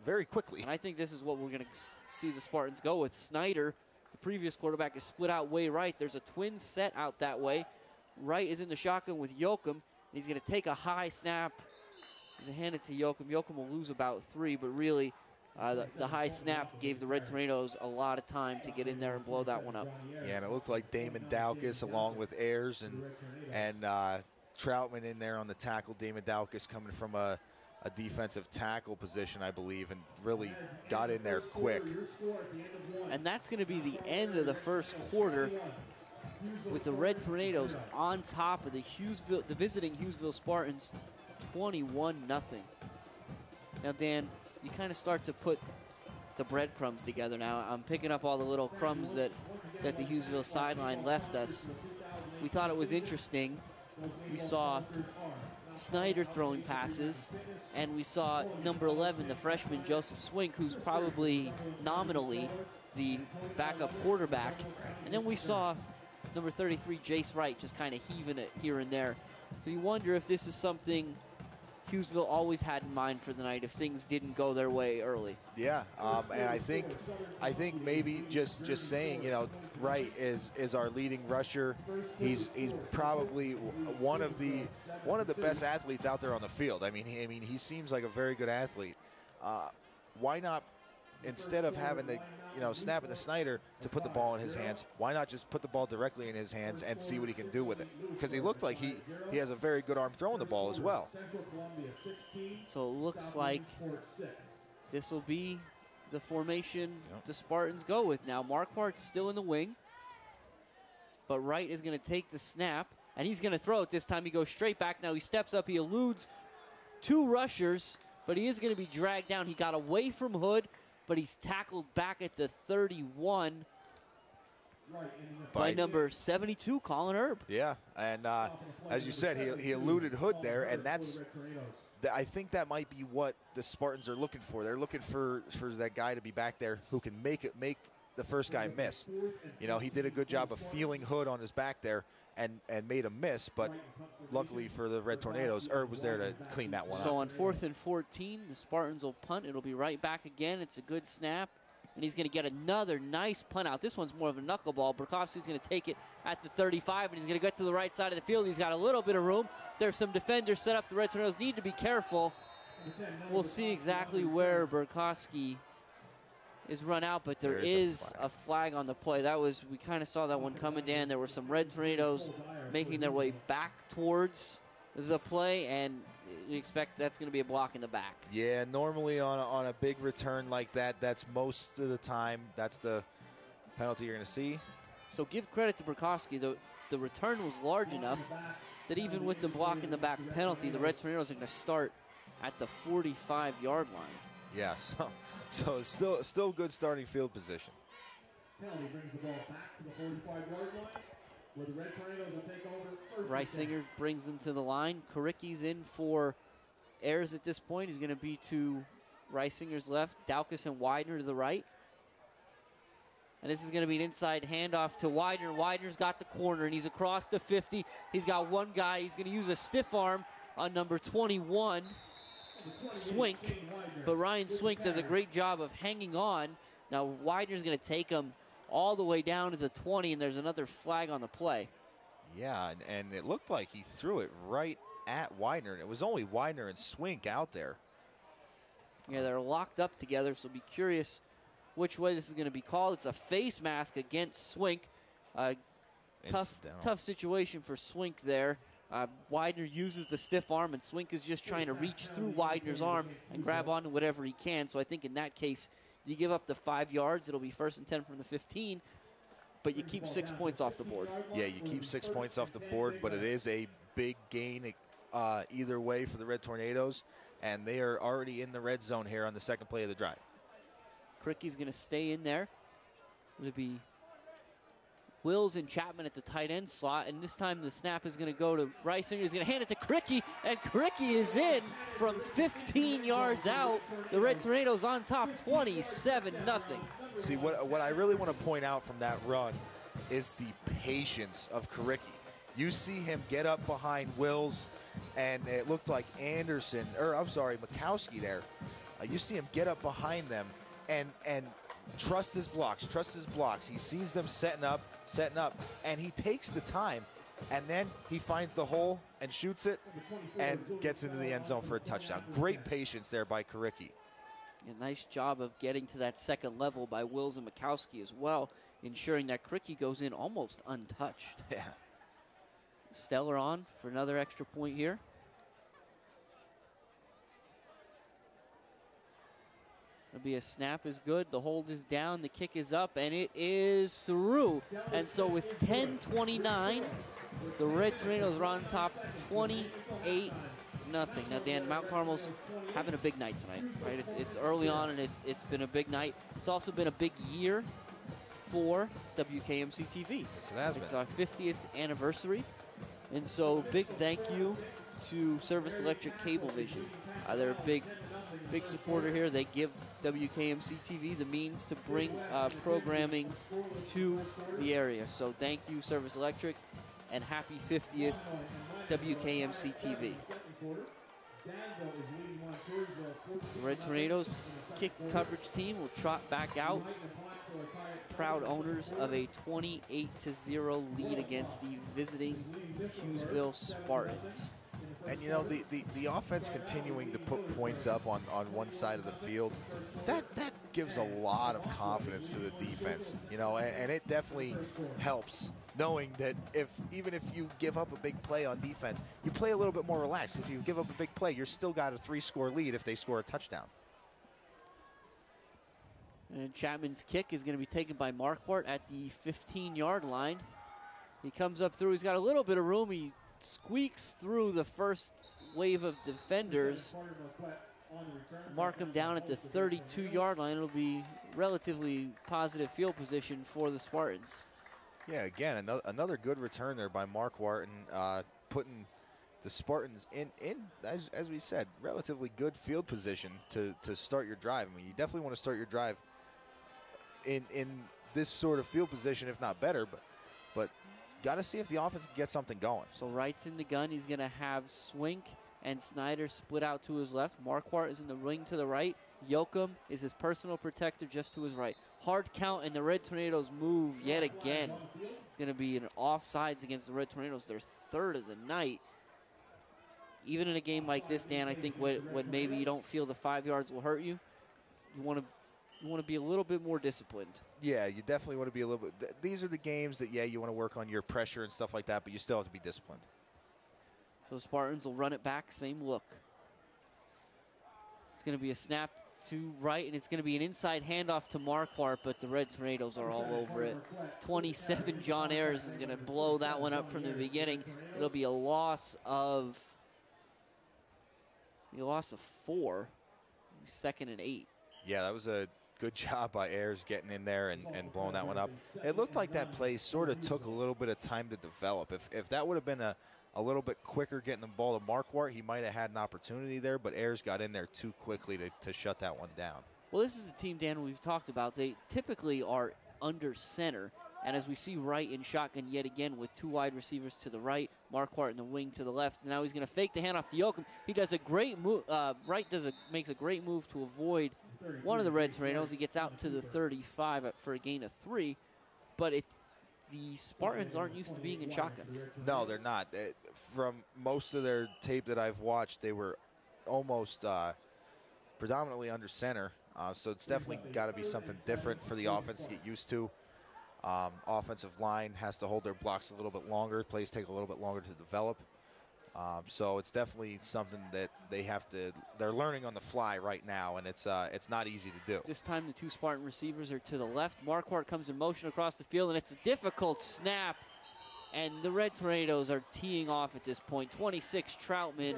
very quickly. And I think this is what we're going to see the Spartans go with. Snyder, the previous quarterback, is split out way right. There's a twin set out that way. Wright is in the shotgun with Yoakum, and he's going to take a high snap. He's going to hand it to Yoakum. Yoakum will lose about 3, but really the high snap gave the Red Tornadoes a lot of time to get in there and blow that one up. Yeah, and it looked like Damon Daukus along with Ayers and Troutman in there on the tackle. Damon Daukus coming from a defensive tackle position, I believe, and really got in there quick. And that's going to be the end of the first quarter with the Red Tornadoes on top of the visiting Hughesville Spartans, 21-0. Now, Dan, you kind of start to put the breadcrumbs together now. I'm picking up all the little crumbs that the Hughesville sideline left us. We thought it was interesting. We saw Snyder throwing passes, and we saw number 11, the freshman Joseph Swink, who's probably nominally the backup quarterback. And then we saw number 33, Jace Wright, just kind of heaving it here and there. So you wonder if this is something Hughesville always had in mind for the night if things didn't go their way early. Yeah, and I think maybe just saying, Wright is our leading rusher. He's probably one of the best athletes out there on the field. I mean he seems like a very good athlete. Why not, instead of having to snapping to Snyder to put the ball in his hands, why not just put the ball directly in his hands and see what he can do with it? Because he looked like he has a very good arm throwing the ball as well. So it looks like this will be the formation the Spartans go with now. Marquardt's still in the wing, but Wright is going to take the snap, and he's going to throw it this time. He goes straight back. Now he steps up. He eludes 2 rushers, but he is going to be dragged down. He got away from Hood, but he's tackled back at the 31 by number 72, Colin Herb. Yeah, and as you said, he eluded Hood there, and I think that might be what the Spartans are looking for. They're looking for that guy to be back there who can make the first guy miss. He did a good job of feeling Hood on his back there and made him miss, but luckily for the Red Tornadoes, Herb was there to clean that one up. So on 4th and 14, the Spartans will punt. It'll be right back again. It's a good snap, and he's going to get another nice punt out. This one's more of a knuckleball. Burkowski's going to take it at the 35, and he's going to get to the right side of the field. He's got a little bit of room. There's some defenders set up. The Red Tornadoes need to be careful. We'll see exactly where Burkowski is run out, but there is a flag on the play. We kind of saw that one coming, Dan. There were some Red Tornadoes making their way back towards the play, and you expect that's going to be a block in the back. Yeah, normally on a big return like that, that's most of the time, that's the penalty you're going to see. So give credit to Burkowski. The return was large enough that even with the block in the back penalty, the Red Tornadoes are going to start at the 45-yard line. Yeah, so it's still good starting field position. Penalty brings the ball back to the 45-yard line, where the Red Tornadoes will take over. Reisinger brings them to the line. Koricki's in for Ayers at this point. He's going to be to Reisinger's left, Daukus and Widener to the right. And this is going to be an inside handoff to Widener. Widener's got the corner, and he's across the 50. He's got one guy. He's going to use a stiff arm on number 21, Swink. But Ryan Swink does a great job of hanging on. Now Widener's going to take him all the way down to the 20, and there's another flag on the play. Yeah, and it looked like he threw it right at Widener. And it was only Widener and Swink out there. Yeah, they're locked up together, so be curious which way this is going to be called. It's a face mask against Swink. Tough situation for Swink there. Widener uses the stiff arm, and Swink is just trying to reach through Widener's arm and grab onto whatever he can. So I think in that case, you give up the 5 yards. It'll be 1st and 10 from the 15, but you keep 6 points off the board. Yeah, you keep 6 points off the board, but it is a big gain either way for the Red Tornadoes, and they are already in the red zone here on the second play of the drive. Cricky's going to stay in there. It'll be Wills and Chapman at the tight end slot, and this time the snap is going to go to Reisinger. He's going to hand it to Cricky, and Cricky is in from 15 yards out. The Red Tornadoes on top, 27-0. See, what I really want to point out from that run is the patience of Cricky. You see him get up behind Wills, and it looked like Mikowski there. You see him get up behind them and trust his blocks. He sees them setting up, and he takes the time, and then he finds the hole and shoots it and gets into the end zone for a touchdown. Great patience there by Karicki. A nice job of getting to that second level by Wills and Mikowski as well, ensuring that Cricky goes in almost untouched. Yeah. Stellar on for another extra point here. It'll be a snap is good. The hold is down. The kick is up, and it is through. And so with 10:29, the Red Tornadoes are on top 28-0. Now, Dan, Mount Carmel's having a big night tonight, right? It's early on, and it's been a big night. It's also been a big year for WKMC TV. Yes, it has been. It's our 50th anniversary. And so big thank you to Service Electric Cablevision. They're a big supporter here. They give WKMC TV the means to bring programming to the area. So thank you, Service Electric, and happy 50th WKMC TV. The Red Tornadoes kick coverage team will trot back out. Proud owners of a 28-0 lead against the visiting Hughesville Spartans. And, you know, the offense continuing to put points up on one side of the field, that gives a lot of confidence to the defense, you know, and it definitely helps knowing that even if you give up a big play on defense, you play a little bit more relaxed. If you give up a big play, you're still got a 3-score lead if they score a touchdown. And Chapman's kick is going to be taken by Marquardt at the 15-yard line. He comes up through. He's got a little bit of room. He squeaks through the first wave of defenders. Mark him down at the 32-yard line. It'll be relatively positive field position for the Spartans. Yeah, again, another good return there by Marquardt, and putting the Spartans in as we said, relatively good field position to start your drive. I mean, you definitely want to start your drive in this sort of field position, if not better, but got to see if the offense can get something going. So Wright's in the gun. He's going to have Swink and Snyder split out to his left. Marquardt is in the ring to the right. Yoakum is his personal protector just to his right. Hard count, and the Red Tornadoes move yet again. It's going to be an offsides against the Red Tornadoes, their third of the night. Even in a game like this, Dan, I think when maybe you don't feel the 5 yards will hurt you, you want to be a little bit more disciplined. Yeah, you definitely want to be a little bit. These are the games that, yeah, you want to work on your pressure and stuff like that, but you still have to be disciplined. So the Spartans will run it back, same look. It's going to be a snap to right, and it's going to be an inside handoff to Marquardt, but the Red Tornadoes are all over it. 27, John Ayers is going to blow that one up from the beginning. It'll be a loss of 4, 2nd and 8. Yeah, that was a good job by Ayers getting in there and blowing that one up. It looked like that play sort of took a little bit of time to develop. If that would have been a little bit quicker getting the ball to Marquardt, he might have had an opportunity there, but Ayers got in there too quickly to shut that one down. Well, this is a team, Dan, we've talked about. They typically are under center. And as we see Wright in shotgun yet again with 2 wide receivers to the right, Marquardt in the wing to the left. Now he's going to fake the handoff to Yoakum. He does a great move. Wright makes a great move to avoid one of the Red Tornadoes. He gets out to the 35 for a gain of 3. But the Spartans aren't used to being in shotgun. No, they're not. From most of their tape that I've watched, they were almost predominantly under center. So it's definitely got to be something different for the offense to get used to. Offensive line has to hold their blocks a little bit longer. Plays take a little bit longer to develop. So it's definitely something that they're learning on the fly right now, and it's not easy to do. This time the 2 Spartan receivers are to the left. Marquardt comes in motion across the field, and it's a difficult snap. And the Red Tornadoes are teeing off at this point. 26 Troutman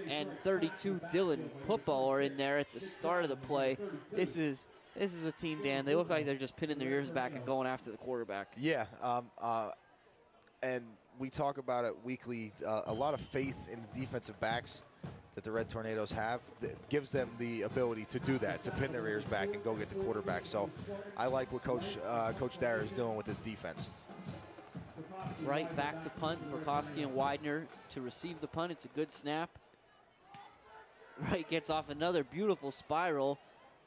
and 32 Dylan Puppo are in there at the start of the play. This is a team, Dan. They look like they're just pinning their ears back and going after the quarterback. Yeah, and we talk about it weekly. A lot of faith in the defensive backs that the Red Tornadoes have that gives them the ability to do that, to pin their ears back and go get the quarterback. So I like what Coach Dyer is doing with his defense. Right back to punt. Burkowski and Widener to receive the punt. It's a good snap. Wright gets off another beautiful spiral.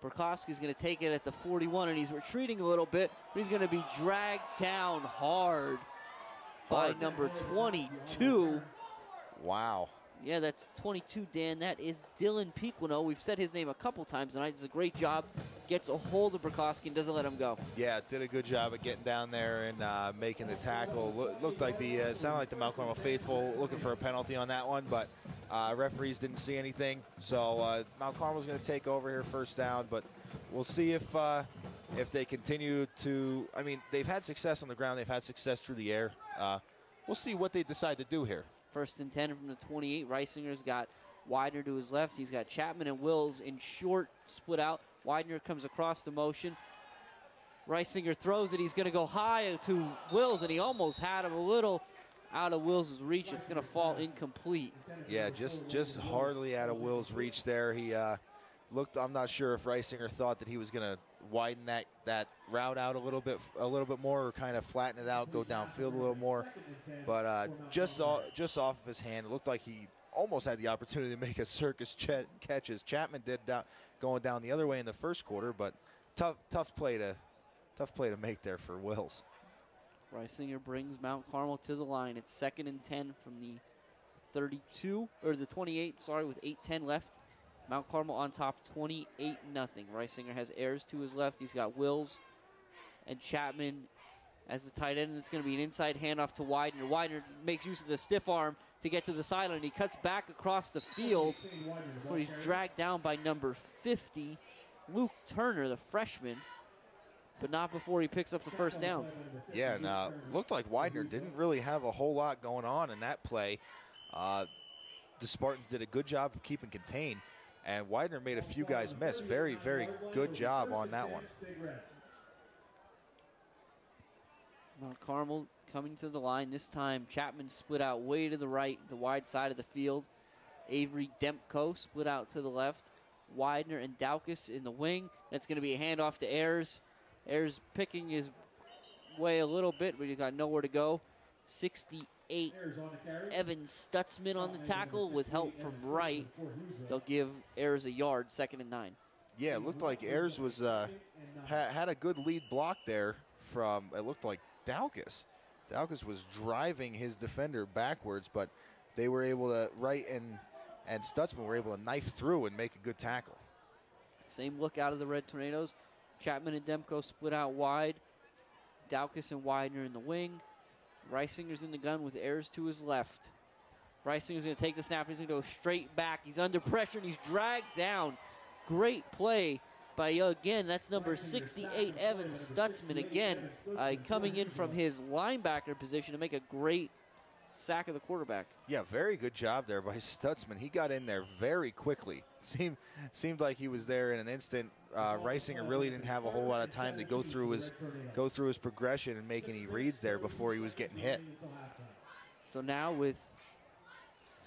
Burkowski's going to take it at the 41, and he's retreating a little bit, but he's going to be dragged down hard by number 22. Wow. Yeah, that's 22, Dan. That is Dylan Pequeno. We've said his name a couple times tonight. Does a great job. Gets a hold of Burkowski and doesn't let him go. Yeah, did a good job of getting down there and making the tackle. Looked like sounded like the Mount Carmel faithful looking for a penalty on that one, but referees didn't see anything. So Mount Carmel's going to take over here, first down, but we'll see if they continue to. I mean, they've had success on the ground. They've had success through the air. We'll see what they decide to do here. 1st and 10 from the 28. Reisinger's got Widener to his left. He's got Chapman and Wills in short, split out. Widener comes across the motion. Reisinger throws it. He's going to go high to Wills, and he almost had him a little out of Wills' reach. It's going to fall incomplete. Yeah, just hardly out of Wills' reach there. He looked. I'm not sure if Reisinger thought that he was going to widen that route out a little bit more, or kind of flatten it out, go downfield a little more. But just off of his hand, it looked like he almost had the opportunity to make a circus catch, as Chapman did going down the other way in the first quarter. But tough play to make there for Wills. Reisinger brings Mount Carmel to the line. It's 2nd and 10 from the 32, or the 28, sorry, with 8:10 left. Mount Carmel on top 28-0. Reisinger has Ayers to his left. He's got Wills and Chapman as the tight end. It's going to be an inside handoff to Widener. Widener makes use of the stiff arm to get to the sideline. He cuts back across the field where he's dragged down by number 50, Luke Turner, the freshman, but not before he picks up the first down. Yeah, and looked like Widener didn't really have a whole lot going on in that play. The Spartans did a good job of keeping contained, and Widener made a few guys miss. Very, very good job on that one. Mount Carmel coming to the line. This time Chapman split out way to the right, the wide side of the field. Avery Demko split out to the left. Widener and Daukus in the wing. That's going to be a handoff to Ayers. Ayers picking his way a little bit, but he got nowhere to go. 68, Evan Stutzman on the tackle with help from Wright. They'll give Ayers a yard, 2nd and 9. Yeah, it looked like Ayers was had a good lead block there from, it looked like, Daukus. Daukus was driving his defender backwards, but they were able to, Wright and Stutzman were able to knife through and make a good tackle. Same look out of the Red Tornadoes. Chapman and Demko split out wide. Daukus and Widener in the wing. Reisinger's in the gun with Ayers to his left. Reisinger's going to take the snap. He's going to go straight back. He's under pressure, and he's dragged down. Great play by, again, that's number 68, Evan Stutzman, again, coming in from his linebacker position to make a great sack of the quarterback. Yeah, very good job there by Stutzman. He got in there very quickly. Seemed like he was there in an instant. Reisinger really didn't have a whole lot of time to go through his progression and make any reads there before he was getting hit. So now with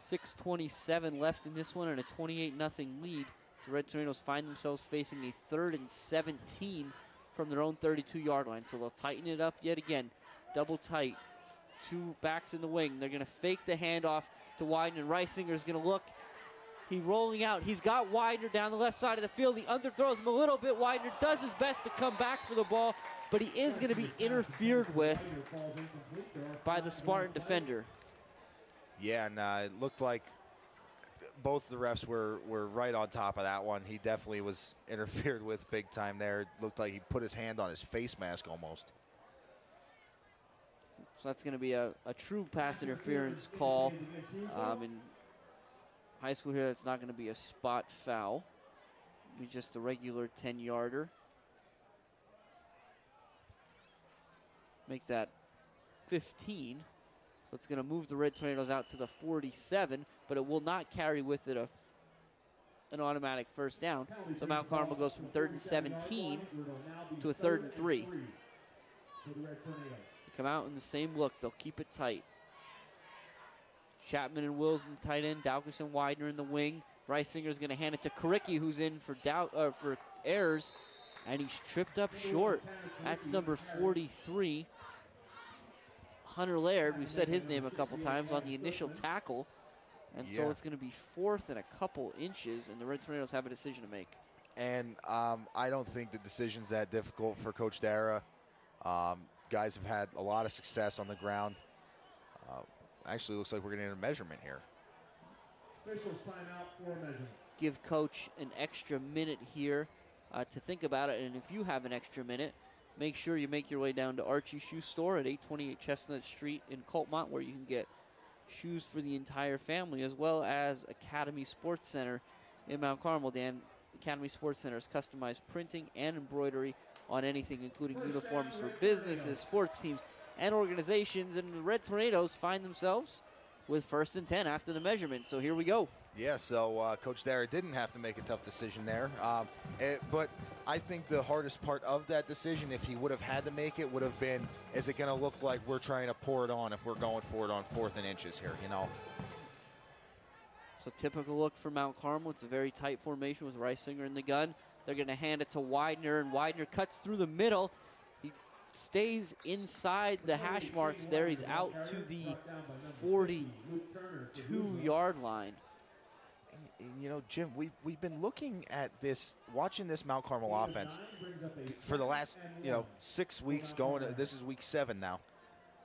6:27 left in this one and a 28-0 lead. The Red Tornadoes find themselves facing a 3rd and 17 from their own 32-yard line. So they'll tighten it up yet again. Double tight. 2 backs in the wing. They're going to fake the handoff to Widener. Reisinger's going to look. He's rolling out. He's got Widener down the left side of the field. He underthrows him a little bit. Widener does his best to come back for the ball, but he is going to be interfered with by the Spartan defender. Yeah, and it looked like both the refs were right on top of that one. He definitely was interfered with big time there. It looked like he put his hand on his face mask almost. So that's going to be a true pass interference call. In high school here, that's not going to be a spot foul. It'll be just a regular 10-yarder. Make that 15. So it's going to move the Red Tornadoes out to the 47, but it will not carry with it an automatic first down. So Mount Carmel goes from 3rd and 17 to a 3rd and 3. They come out in the same look. They'll keep it tight. Chapman and Wills in the tight end. Daukus and Widener in the wing. Reisinger's going to hand it to Karicki, who's in for errors, and he's tripped up short. That's number 43. Hunter Laird, we've said his name a couple times on the initial tackle. And so it's going to be 4th and a couple inches, and the Red Tornadoes have a decision to make. And I don't think the decision's that difficult for Coach Dara. Guys have had a lot of success on the ground. Actually, looks like we're getting a measurement here. Give Coach an extra minute here to think about it, and if you have an extra minute, make sure you make your way down to Archie Shoe Store at 828 Chestnut Street in Coltmont, where you can get shoes for the entire family, as well as Academy Sports Center in Mount Carmel. Dan, Academy Sports Center is customized printing and embroidery on anything, including uniforms for businesses, sports teams, and organizations. And the Red Tornadoes find themselves with 1st and 10 after the measurement. So here we go. Yeah, so Coach Dara didn't have to make a tough decision there. But I think the hardest part of that decision, if he would have had to make it, would have been, is it going to look like we're trying to pour it on if we're going for it on 4th and inches here, you know? So typical look for Mount Carmel. It's a very tight formation with Reisinger in the gun. They're going to hand it to Widener, and Widener cuts through the middle. He stays inside the hash marks there. He's out to the 42-yard line. And, you know, Jim, we've been looking at this, watching this Mount Carmel offense for the last, 6 weeks going. This is week 7 now.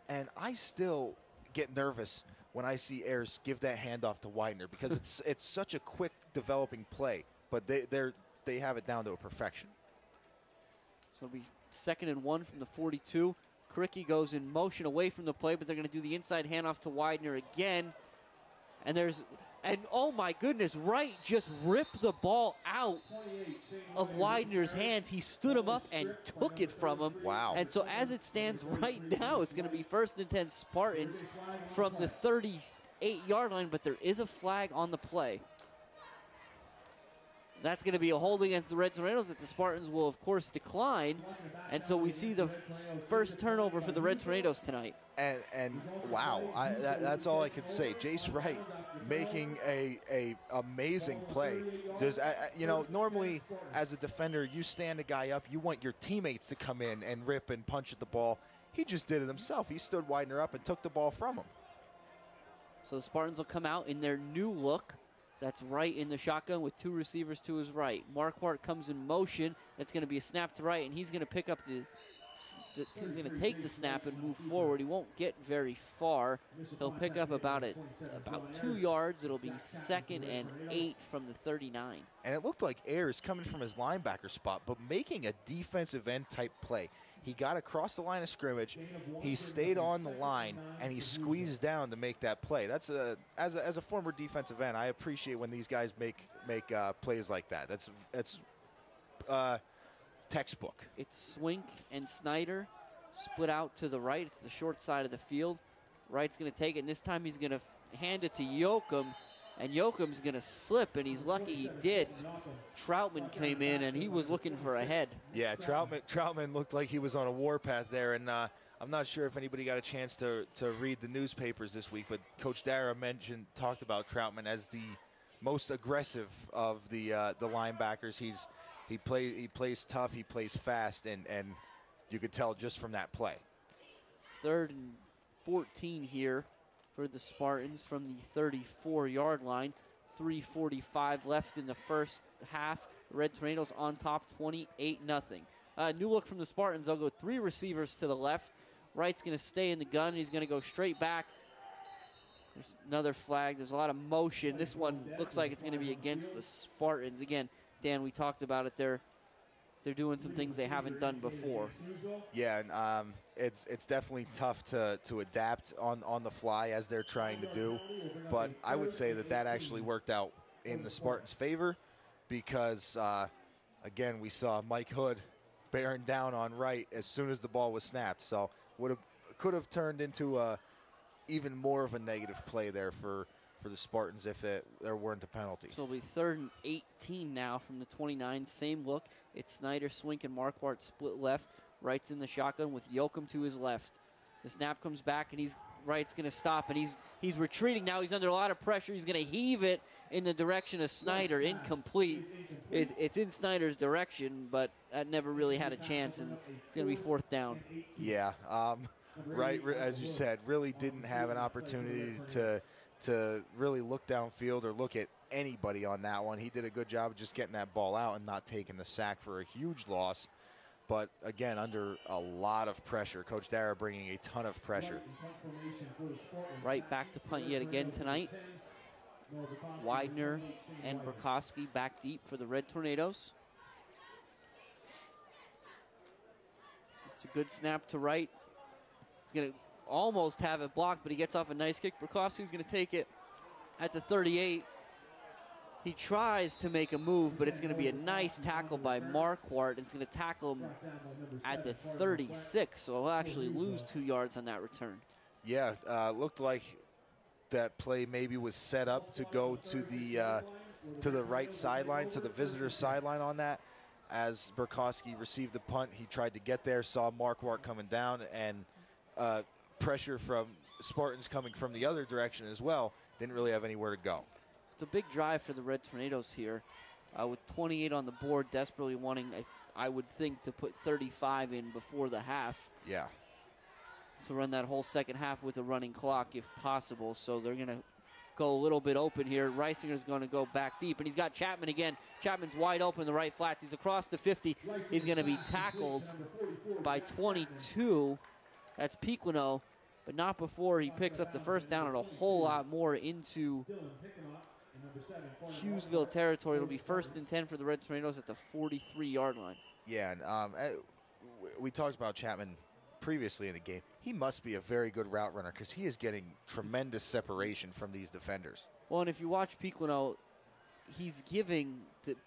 And I still get nervous when I see Ayers give that handoff to Widener, because it's such a quick developing play, but they have it down to a perfection. So it'll be 2nd and 1 from the 42. Karicki goes in motion away from the play, but they're going to do the inside handoff to Widener again. And oh my goodness, Wright just ripped the ball out of Widener's hands. He stood him up and took it from him. Wow. And so as it stands right now, it's going to be 1st and 10 Spartans from the 38-yard line, but there is a flag on the play. That's going to be a hold against the Red Tornadoes that the Spartans will, of course, decline. And so we see the first turnover for the Red Tornadoes tonight. And wow, that's all I could say. Jace Wright making a amazing play. Just, normally as a defender, you stand a guy up, you want your teammates to come in and rip and punch at the ball. He just did it himself. He stood Widener up and took the ball from him. So the Spartans will come out in their new look. That's right in the shotgun with 2 receivers to his right. Marquardt comes in motion. It's going to be a snap to right, and he's going to pick up he's going to take the snap and move forward. He won't get very far. He'll pick up about 2 yards. It'll be 2nd and 8 from the 39. And it looked like Ayers coming from his linebacker spot, but making a defensive end type play. He got across the line of scrimmage, he stayed on the line, and he squeezed down to make that play. That's as a former defensive end, I appreciate when these guys make plays like that. That's textbook. It's Swink and Snyder split out to the right. It's the short side of the field. Wright's going to take it, and this time he's going to hand it to Yoakum, and Yoakum's going to slip, and he's lucky he did. Troutman came in, and he was looking for a head. Yeah, Troutman looked like he was on a warpath there, and I'm I'm not sure if anybody got a chance to read the newspapers this week, but Coach Dara talked about Troutman as the most aggressive of the linebackers. He plays tough, he plays fast, and you could tell just from that play. 3rd and 14 here for the Spartans from the 34-yard line. 3:45 left in the first half. The Red Tornadoes on top 28-0. New look from the Spartans. They'll go 3 receivers to the left. Wright's going to stay in the gun. He's going to go straight back. There's another flag. There's a lot of motion. This one looks like it's going to be against the Spartans. Again, Dan, we talked about it. They're doing some things they haven't done before. Yeah, and it's definitely tough to adapt on the fly as they're trying to do. But I would say that actually worked out in the Spartans' favor because, again, we saw Mike Hood bearing down on Wright as soon as the ball was snapped. So could have turned into even more of a negative play there for the Spartans if there weren't a penalty. So it'll be 3rd and 18 now from the 29. Same look. It's Snyder, Swink, and Marquardt split left. Wright's in the shotgun with Yoakum to his left. The snap comes back, and Wright's going to stop, and he's retreating now. He's under a lot of pressure. He's going to heave it in the direction of Snyder. Incomplete. It's in Snyder's direction, but that never really had a chance, and it's going to be 4th down. Yeah, Wright, as you said, really didn't have an opportunity to really look downfield or look at anybody on that one. He did a good job of just getting that ball out and not taking the sack for a huge loss. But again, under a lot of pressure. Coach Dara bringing a ton of pressure. Right back to punt yet again tonight. Widener and Burkowski back deep for the Red Tornadoes. It's a good snap to Wright. He's going to almost have it blocked, but he gets off a nice kick. Burkowski's going to take it at the 38. He tries to make a move, but it's going to be a nice tackle by Marquardt. It's going to tackle him at the 36, so he'll actually lose 2 yards on that return. Yeah, looked like that play maybe was set up to go to the right sideline, to the visitor sideline on that. As Burkowski received the punt, he tried to get there, saw Marquardt coming down, and pressure from Spartans coming from the other direction as well. Didn't really have anywhere to go. It's a big drive for the Red Tornadoes here. With 28 on the board, desperately wanting, I would think, to put 35 in before the half. Yeah. To run that whole second half with a running clock if possible. So they're going to go a little bit open here. Reisinger's going to go back deep, and he's got Chapman again. Chapman's wide open in the right flats. He's across the 50. He's going to be tackled by 22. That's Pequeno, but not before he picks up the first down and a whole lot more into Hughesville territory. It'll be 1st and 10 for the Red Tornadoes at the 43-yard line. Yeah, and we talked about Chapman previously in the game. He must be a very good route runner because he is getting tremendous separation from these defenders. Well, and if you watch Pequeno, he's giving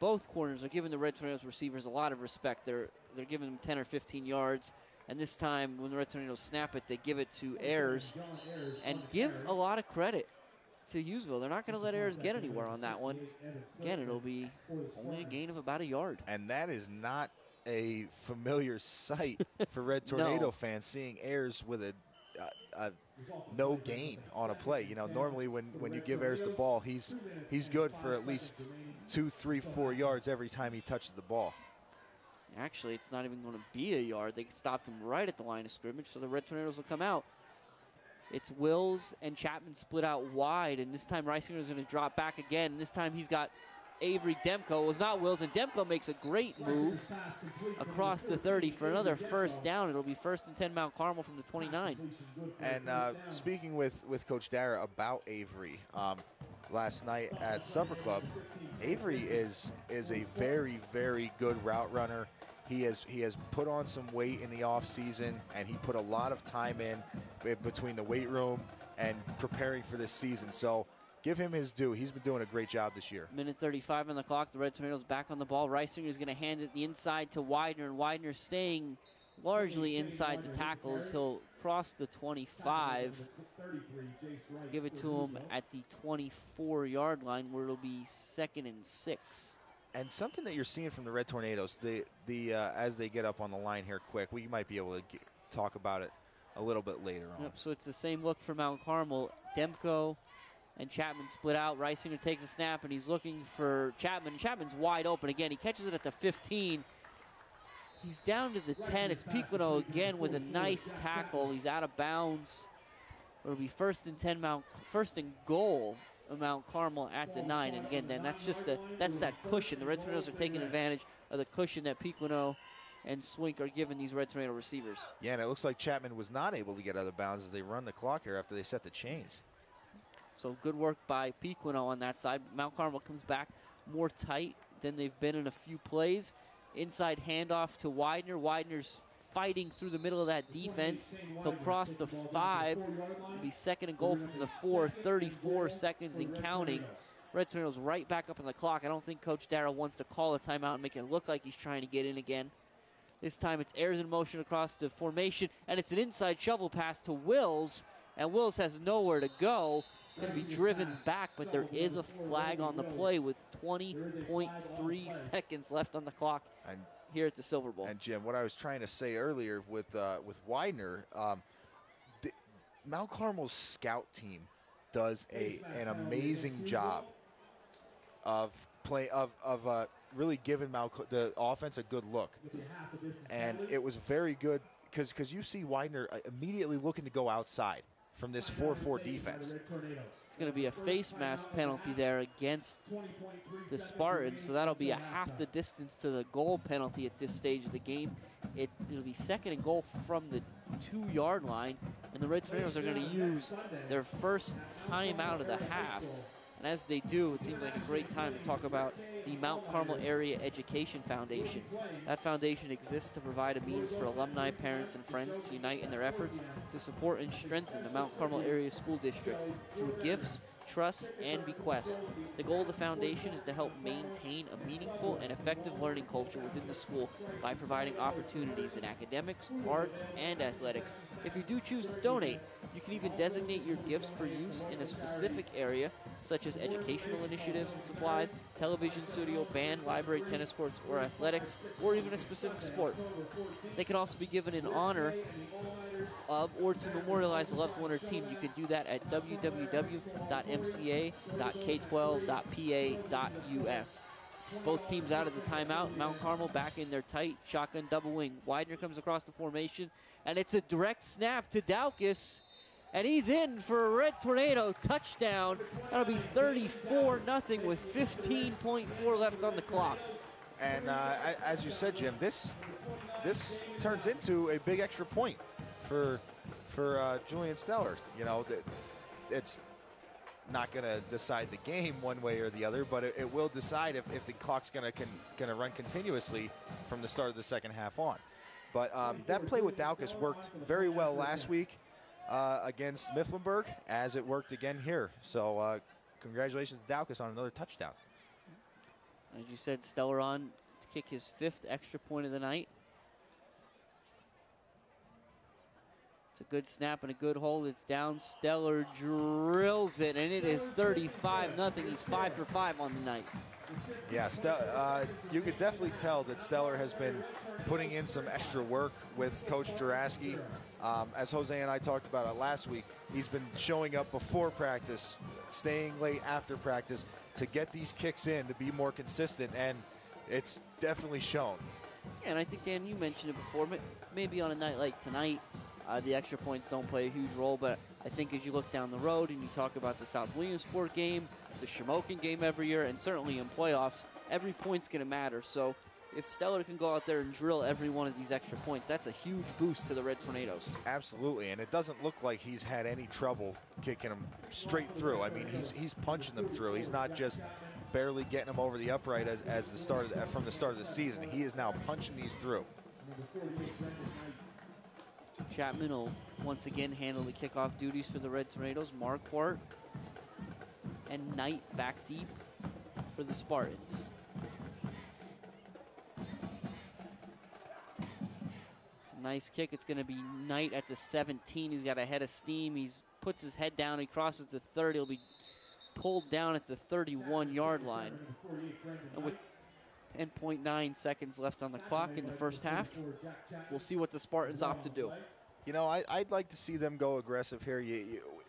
both corners are giving the Red Tornadoes receivers a lot of respect. They're giving them 10 or 15 yards. And this time, when the Red Tornadoes snap it, they give it to Ayers and give a lot of credit to Hughesville. They're not going to let Ayers get anywhere on that one. Again, it'll be only a gain of about a yard. And that is not a familiar sight for Red Tornado fans, seeing Ayers with a no gain on a play. You know, normally when you give Ayers the ball, he's good for at least 2, 3, 4 yards every time he touches the ball. Actually, it's not even going to be a yard. They stopped him right at the line of scrimmage, so the Red Tornadoes will come out. It's Wills and Chapman split out wide, and this time Reisinger is going to drop back again. And this time he's got Avery Demko. It was not Wills, and Demko makes a great move across the 30 for another first down. It'll be 1st and 10 Mount Carmel from the 29. And speaking with Coach Dara about Avery, last night at Supper Club, Avery is a very, very good route runner. He has put on some weight in the offseason, and he put a lot of time in between the weight room and preparing for this season. So give him his due. He's been doing a great job this year. Minute 35 on the clock. The Red Tornadoes back on the ball. Reisinger is going to hand it the inside to Widener, and Widener staying largely inside the tackles. He'll cross the 25, give it to him at the 24-yard line, where it'll be 2nd and 6. And something that you're seeing from the Red Tornadoes, as they get up on the line here quick, we might be able to talk about it a little bit later on. Yep, so it's the same look for Mount Carmel. Demko and Chapman split out. Reisinger takes a snap, and he's looking for Chapman. Chapman's wide open again. He catches it at the 15. He's down to the 10. It's Piquino again with a nice tackle. He's out of bounds. It'll be first and goal of Mount Carmel at the 9. And again, then that's that cushion. The Red Tornadoes are taking advantage of the cushion that Piquino and Swink are giving these Red Tornado receivers. Yeah, and it looks like Chapman was not able to get out of bounds as they run the clock here after they set the chains. So good work by Piquino on that side. Mount Carmel comes back more tight than they've been in a few plays. Inside handoff to Widener. Widener's fighting through the middle of that defense. He'll cross the 5. It'll be second and goal from the 4. 34 seconds and counting. Red Tornadoes right back up on the clock. I don't think Coach Darrell wants to call a timeout and make it look like he's trying to get in again. This time it's airs in motion across the formation, and it's an inside shovel pass to Wills, and Wills has nowhere to go. It's going to be driven back, but there is a flag on the play with 20.3 seconds left on the clock here at the Silver Bowl. And Jim, what I was trying to say earlier with Widener, Mount Carmel's scout team does an amazing job of really giving the offense a good look. And it was very good because you see Widener immediately looking to go outside from this 4-4 defense. It's going to be a face mask penalty there against the Spartans, so that'll be a half the distance to the goal penalty at this stage of the game. It'll be second and goal from the 2-yard line, and the Red Tornadoes are going to use their first timeout of the half. And as they do, it seems like a great time to talk about the Mount Carmel Area Education Foundation. That foundation exists to provide a means for alumni, parents, and friends to unite in their efforts to support and strengthen the Mount Carmel Area School District through gifts, trusts, and bequests. The goal of the foundation is to help maintain a meaningful and effective learning culture within the school by providing opportunities in academics, arts, and athletics. If you do choose to donate, you can even designate your gifts for use in a specific area, such as educational initiatives and supplies, television studio, band, library, tennis courts, or athletics, or even a specific sport. They can also be given in honor of or to memorialize a loved one or team. You can do that at www.mca.k12.pa.us. Both teams out of the timeout. Mount Carmel back in their tight shotgun double wing. Widener comes across the formation, and it's a direct snap to Daukus, and he's in for a Red Tornado touchdown. That'll be 34-0 with 15.4 left on the clock. And as you said, Jim, this turns into a big extra point for Julian Stellar. You know, it's not going to decide the game one way or the other, but it will decide if the clock's going to run continuously from the start of the second half on. But that play with Daukus worked very well last week against Mifflinburg, as it worked again here. So congratulations to Daukus on another touchdown. As you said, Stellar on to kick his 5th extra point of the night. It's a good snap and a good hold. It's down. Stellar drills it, and it is 35-0. He's 5 for 5 on the night. Yeah, you could definitely tell that Stellar has been putting in some extra work with Coach Juraski. As Jose and I talked about it last week, he's been showing up before practice, staying late after practice to get these kicks in, to be more consistent, and it's definitely shown. And I think, Dan, you mentioned it before, maybe on a night like tonight, the extra points don't play a huge role, but I think as you look down the road and you talk about the South Williamsport game, the Shamokin game every year, and certainly in playoffs, every point's going to matter. So if Stellar can go out there and drill every one of these extra points, that's a huge boost to the Red Tornadoes. Absolutely, and it doesn't look like he's had any trouble kicking them straight through. I mean, he's punching them through. He's not just barely getting them over the upright from the start of the season. He is now punching these through. Chapman will once again handle the kickoff duties for the Red Tornadoes. Marquardt and Knight back deep for the Spartans. It's a nice kick. It's going to be Knight at the 17. He's got a head of steam. He puts his head down. He crosses the 30. He'll be pulled down at the 31-yard line. And with 10.9 seconds left on the clock in the first half, we'll see what the Spartans opt to do. You know, I'd like to see them go aggressive here.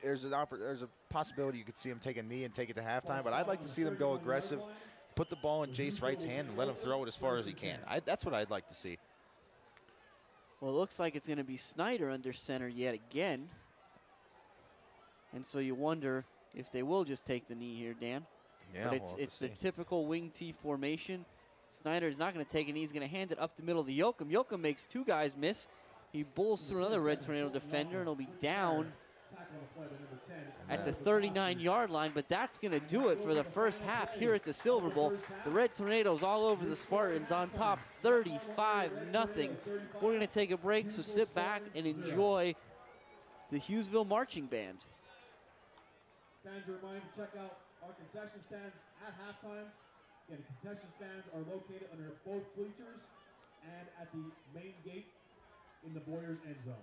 There's a possibility you could see them take a knee and take it to halftime, but I'd like to see them go aggressive, put the ball in Jace Wright's hand, and let him throw it as far as he can. That's what I'd like to see. Well, it looks like it's going to be Snyder under center yet again. And so you wonder if they will just take the knee here, Dan. Yeah, but it's the typical wing T formation. Snyder's not going to take it. He's going to hand it up the middle to Yoakum. Yoakum makes two guys miss. He bulls through another Red Tornado defender, and he'll be down at the 39-yard line. But that's going to do it for the first half here at the Silver Bowl. The Red Tornadoes all over the Spartans on top, 35-0. We're going to take a break, so sit back and enjoy the Hughesville Marching Band. Fans are reminded to check out our concession stands at halftime. Again, concession stands are located under both bleachers and at the main gate in the Boyers end zone.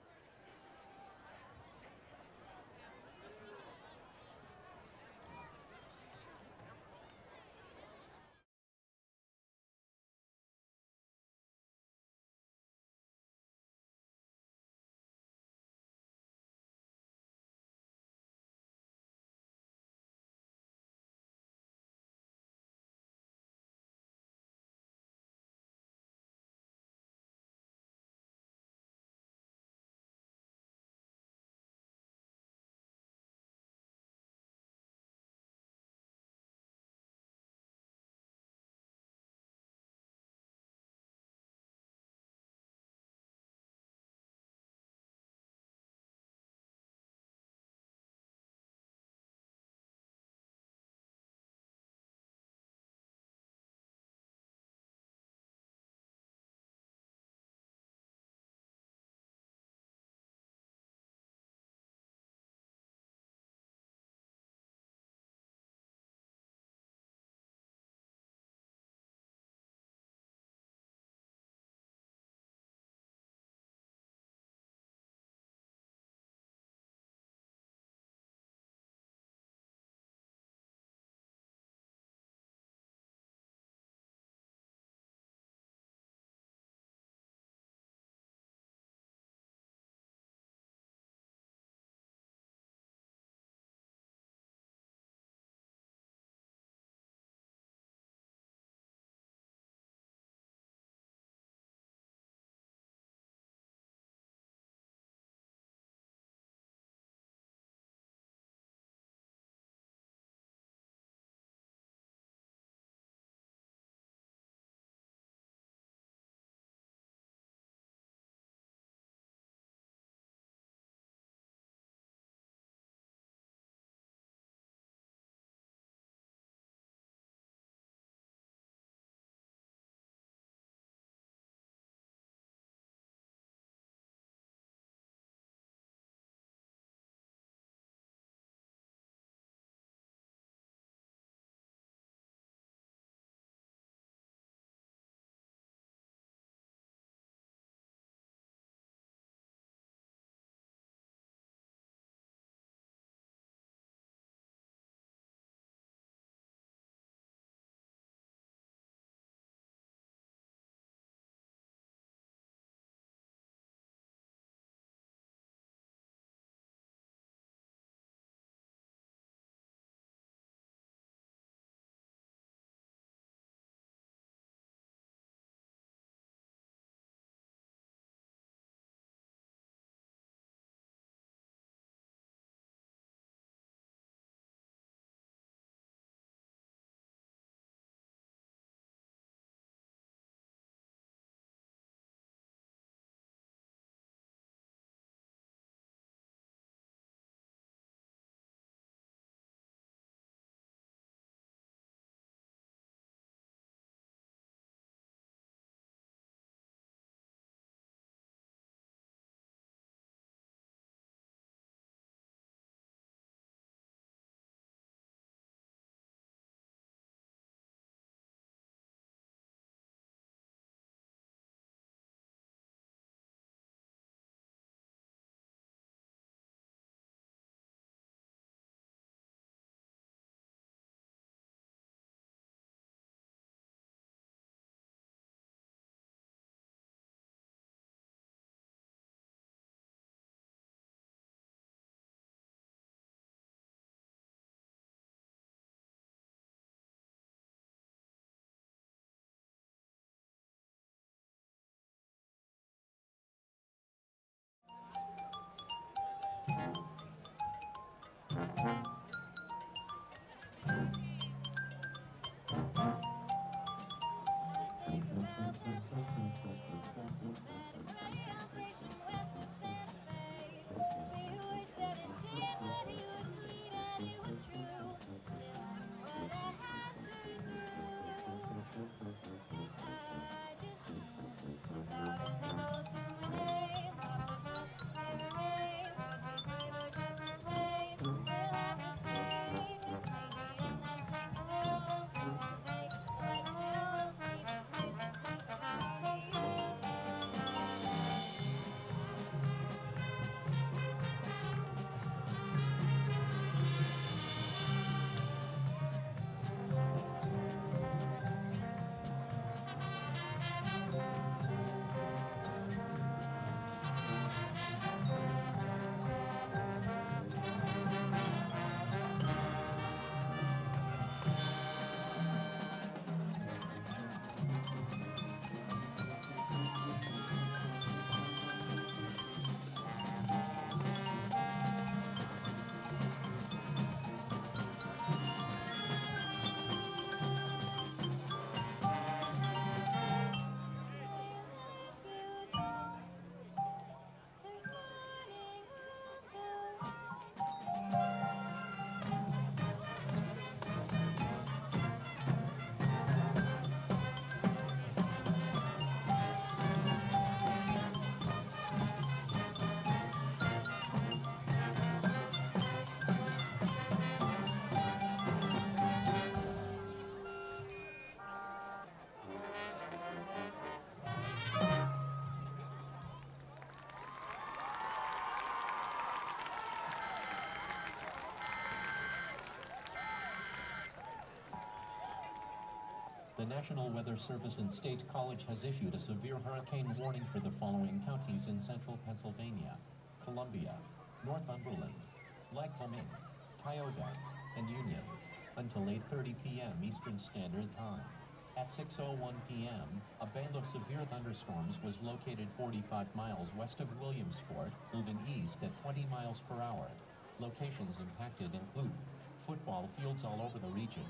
The National Weather Service and State College has issued a severe hurricane warning for the following counties in central Pennsylvania: Columbia, Northumberland, Lycoming, Tioga, and Union, until 8:30 p.m. Eastern Standard Time. At 6:01 p.m., a band of severe thunderstorms was located 45 miles west of Williamsport, moving east at 20 miles per hour. Locations impacted include football fields all over the region,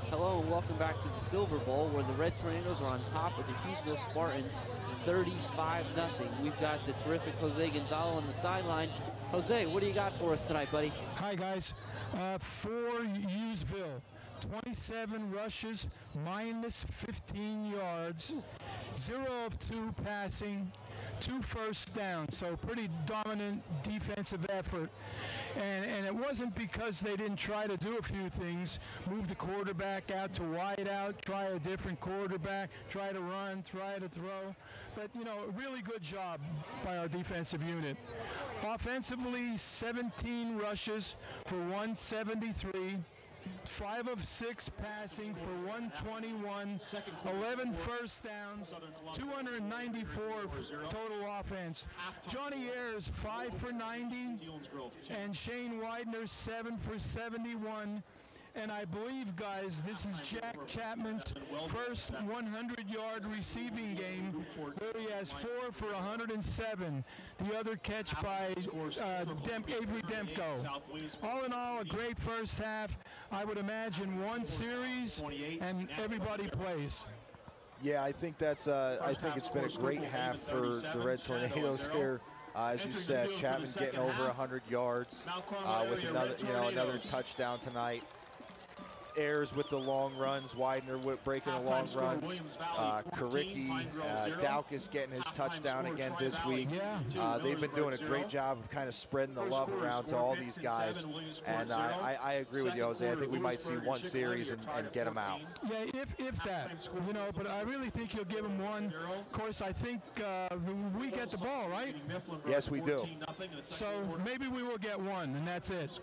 Hello and welcome back to the Silver Bowl, where the Red Tornadoes are on top of the Hughesville Spartans 35-0. We've got the terrific Jose Gonzalo on the sideline. Jose, what do you got for us tonight, buddy? Hi, guys. For Hughesville, 27 rushes, minus 15 yards, 0 of 2 passing, 2 first downs, so pretty dominant defensive effort. And it wasn't because they didn't try to do a few things, move the quarterback out to wide out, try a different quarterback, try to run, try to throw. But, you know, a really good job by our defensive unit. Offensively, 17 rushes for 173. 5 of 6 passing for 121, 11 first downs, 294 total offense. Johnny Ayers 5 for 90, and Shane Widener 7 for 71. And I believe, guys, this is Jack Chapman's first 100-yard receiving game, where he has 4 for 107. The other catch by Avery Demko. All in all, a great first half. I would imagine one series, and everybody plays. Yeah, I think that's. I think it's been a great half for the Red Tornadoes here. As you said, Chapman getting over 100 yards with another touchdown tonight. Ayers with the long runs, Widener breaking the long runs, Karicki, Daukus getting his touchdown again this week. They've been doing a great job of kind of spreading the love around to all these guys, and I agree with you, Jose. I think we might see one series and get them out. Yeah, if that, you know, but I really think you'll give them one. Of course, I think we get the ball, right? Yes, we do. So maybe we will get one, and that's it.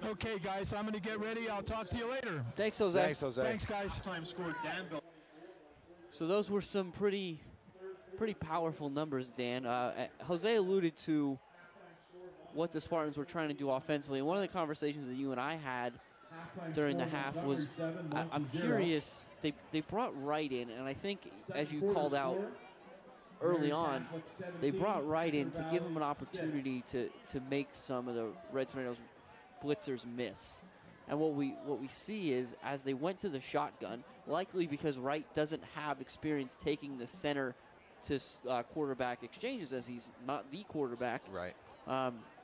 Okay, guys, I'm going to get ready. I'll talk to you later. Thanks, Jose. Thanks, Jose. Thanks, guys. So those were some pretty powerful numbers, Dan. Jose alluded to what the Spartans were trying to do offensively. And one of the conversations that you and I had during the half was, I'm curious, they brought Wright in, and I think, as you called out, early on, they brought Wright in to give him an opportunity to make some of the Red Tornadoes blitzers miss. And what we see is, as they went to the shotgun, likely because Wright doesn't have experience taking the center to quarterback exchanges, as he's not the quarterback. Right.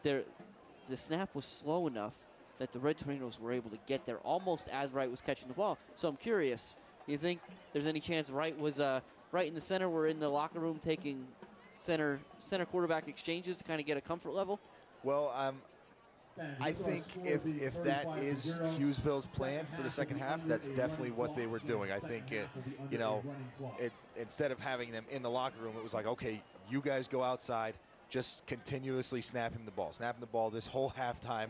The snap was slow enough that the Red Tornadoes were able to get there almost as Wright was catching the ball. So I'm curious, you think there's any chance Wright was right in the center? We're in the locker room taking center quarterback exchanges to kind of get a comfort level? Well, I think if that is Hughesville's plan for the second half, that's definitely what they were doing. I think instead of having them in the locker room, it was like, okay, you guys go outside, just continuously snapping the ball this whole halftime,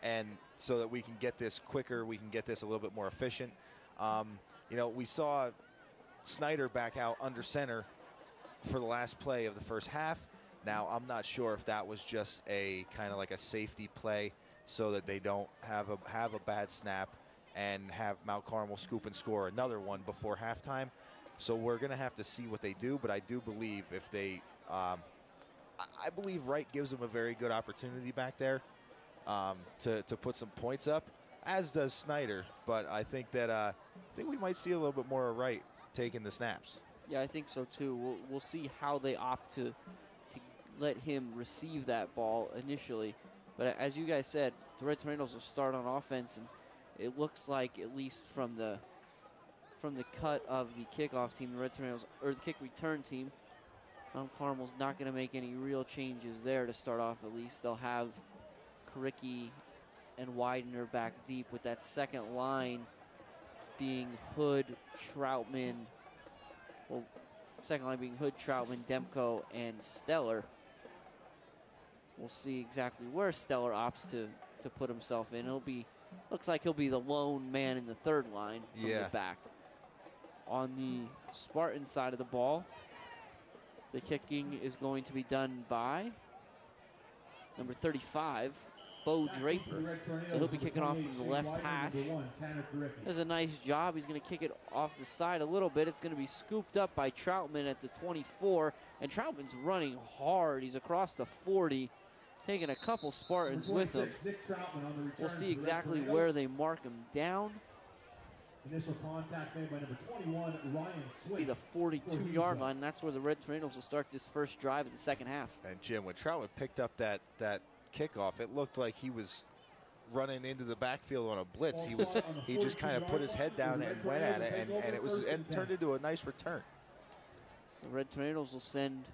and so that we can get this quicker, we can get this a little bit more efficient. We saw Snyder back out under center for the last play of the first half. Now, I'm not sure if that was just a kind of like a safety play so that they don't have a bad snap and have Mount Carmel scoop and score another one before halftime. So we're going to have to see what they do, but I do believe if they I believe Wright gives them a very good opportunity back there to put some points up, as does Snyder. But I think that we might see a little bit more of Wright taking the snaps. Yeah, I think so too. We'll see how they opt to let him receive that ball initially. But as you guys said, the Red Tornadoes will start on offense, and it looks like, at least from the cut of the kickoff team, the Red Tornadoes, or the kick return team, Mount Carmel's not going to make any real changes there to start off. At least they'll have Kricky and Widener back deep, with that second line being Hood, Troutman. Well, second line being Hood, Troutman, Demko, and Stellar. We'll see exactly where Stellar opts to put himself in. Looks like he'll be the lone man in the third line from the back. On the Spartan side of the ball, the kicking is going to be done by number 35, Bo Draper. So he'll be kicking off from the left hash. Does a nice job. He's going to kick it off the side a little bit. It's going to be scooped up by Troutman at the 24. And Troutman's running hard. He's across the 40, taking a couple Spartans with him. We'll see exactly where they mark him down. Initial contact made by number 21, Ryan Swing. Be the 42-yard line. That's where the Red Tornadoes will start this first drive of the second half. And Jim, when Troutman picked up that kickoff, it looked like he was running into the backfield on a blitz. He just kind of put his head down and went at it, and turned into a nice return. The Red Tornadoes will send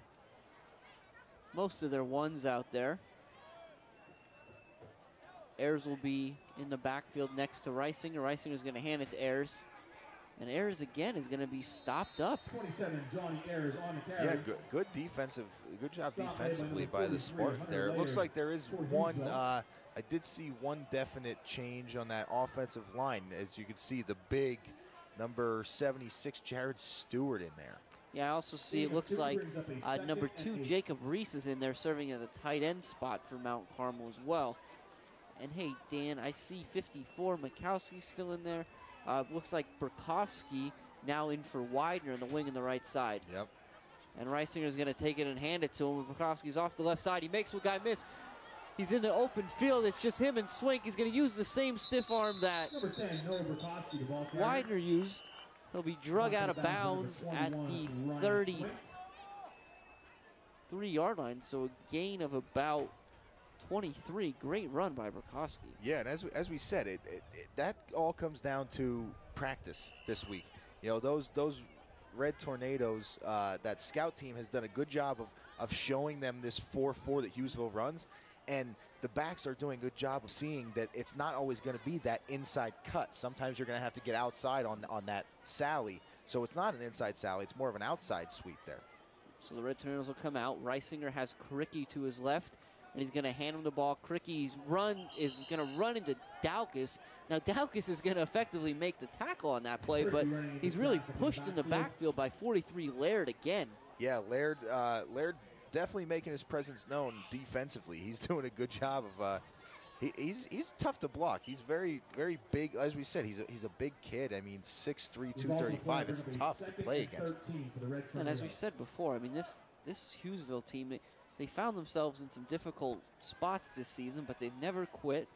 most of their ones out there. Ayers will be in the backfield next to Reisinger. Reisinger is going to hand it to Ayers. And Ayers again is going to be stopped up. 27, Johnny Ayers on the carry. Yeah, good job defensively by the Spartans there. It looks like there is one, I did see one definite change on that offensive line. As you can see, the big number 76, Jared Stewart in there. Yeah, I also see it looks like number 2, Jacob Reese is in there serving as a tight end spot for Mount Carmel as well. And hey, Dan, I see 54, Mikowski still in there. Looks like Burkowski now in for Widener in the wing on the right side. Yep. And Reisinger is going to take it and hand it to him. Burkowski's off the left side. He makes one guy miss. He's in the open field. It's just him and Swink. He's going to use the same stiff arm that number 10, Noah Burkowski, the ball carrier. Widener used. He'll be drug out of bounds at the 33-yard line. So a gain of about 23. Great run by Burkowski. Yeah, and as we said, that all comes down to practice this week. You know, those Red Tornadoes, that scout team has done a good job of showing them this 4-4 that Hughesville runs, and the backs are doing a good job of seeing that it's not always going to be that inside cut. Sometimes you're going to have to get outside on that sally. So it's not an inside sally, it's more of an outside sweep there. So the Red Tornadoes will come out. Reisinger has Kricky to his left, and he's going to hand him the ball. Kricky's run is going to run into Daukus. Now, Daukus is going to effectively make the tackle on that play, but he's really pushed in the backfield by 43 Laird again. Yeah, Laird definitely making his presence known defensively. He's doing a good job of he's tough to block. He's very, very big. As we said, he's a big kid. I mean, 6'3", 235. It's tough to play against. And as we said before, I mean, this Hughesville team, they found themselves in some difficult spots this season, but they've never quit,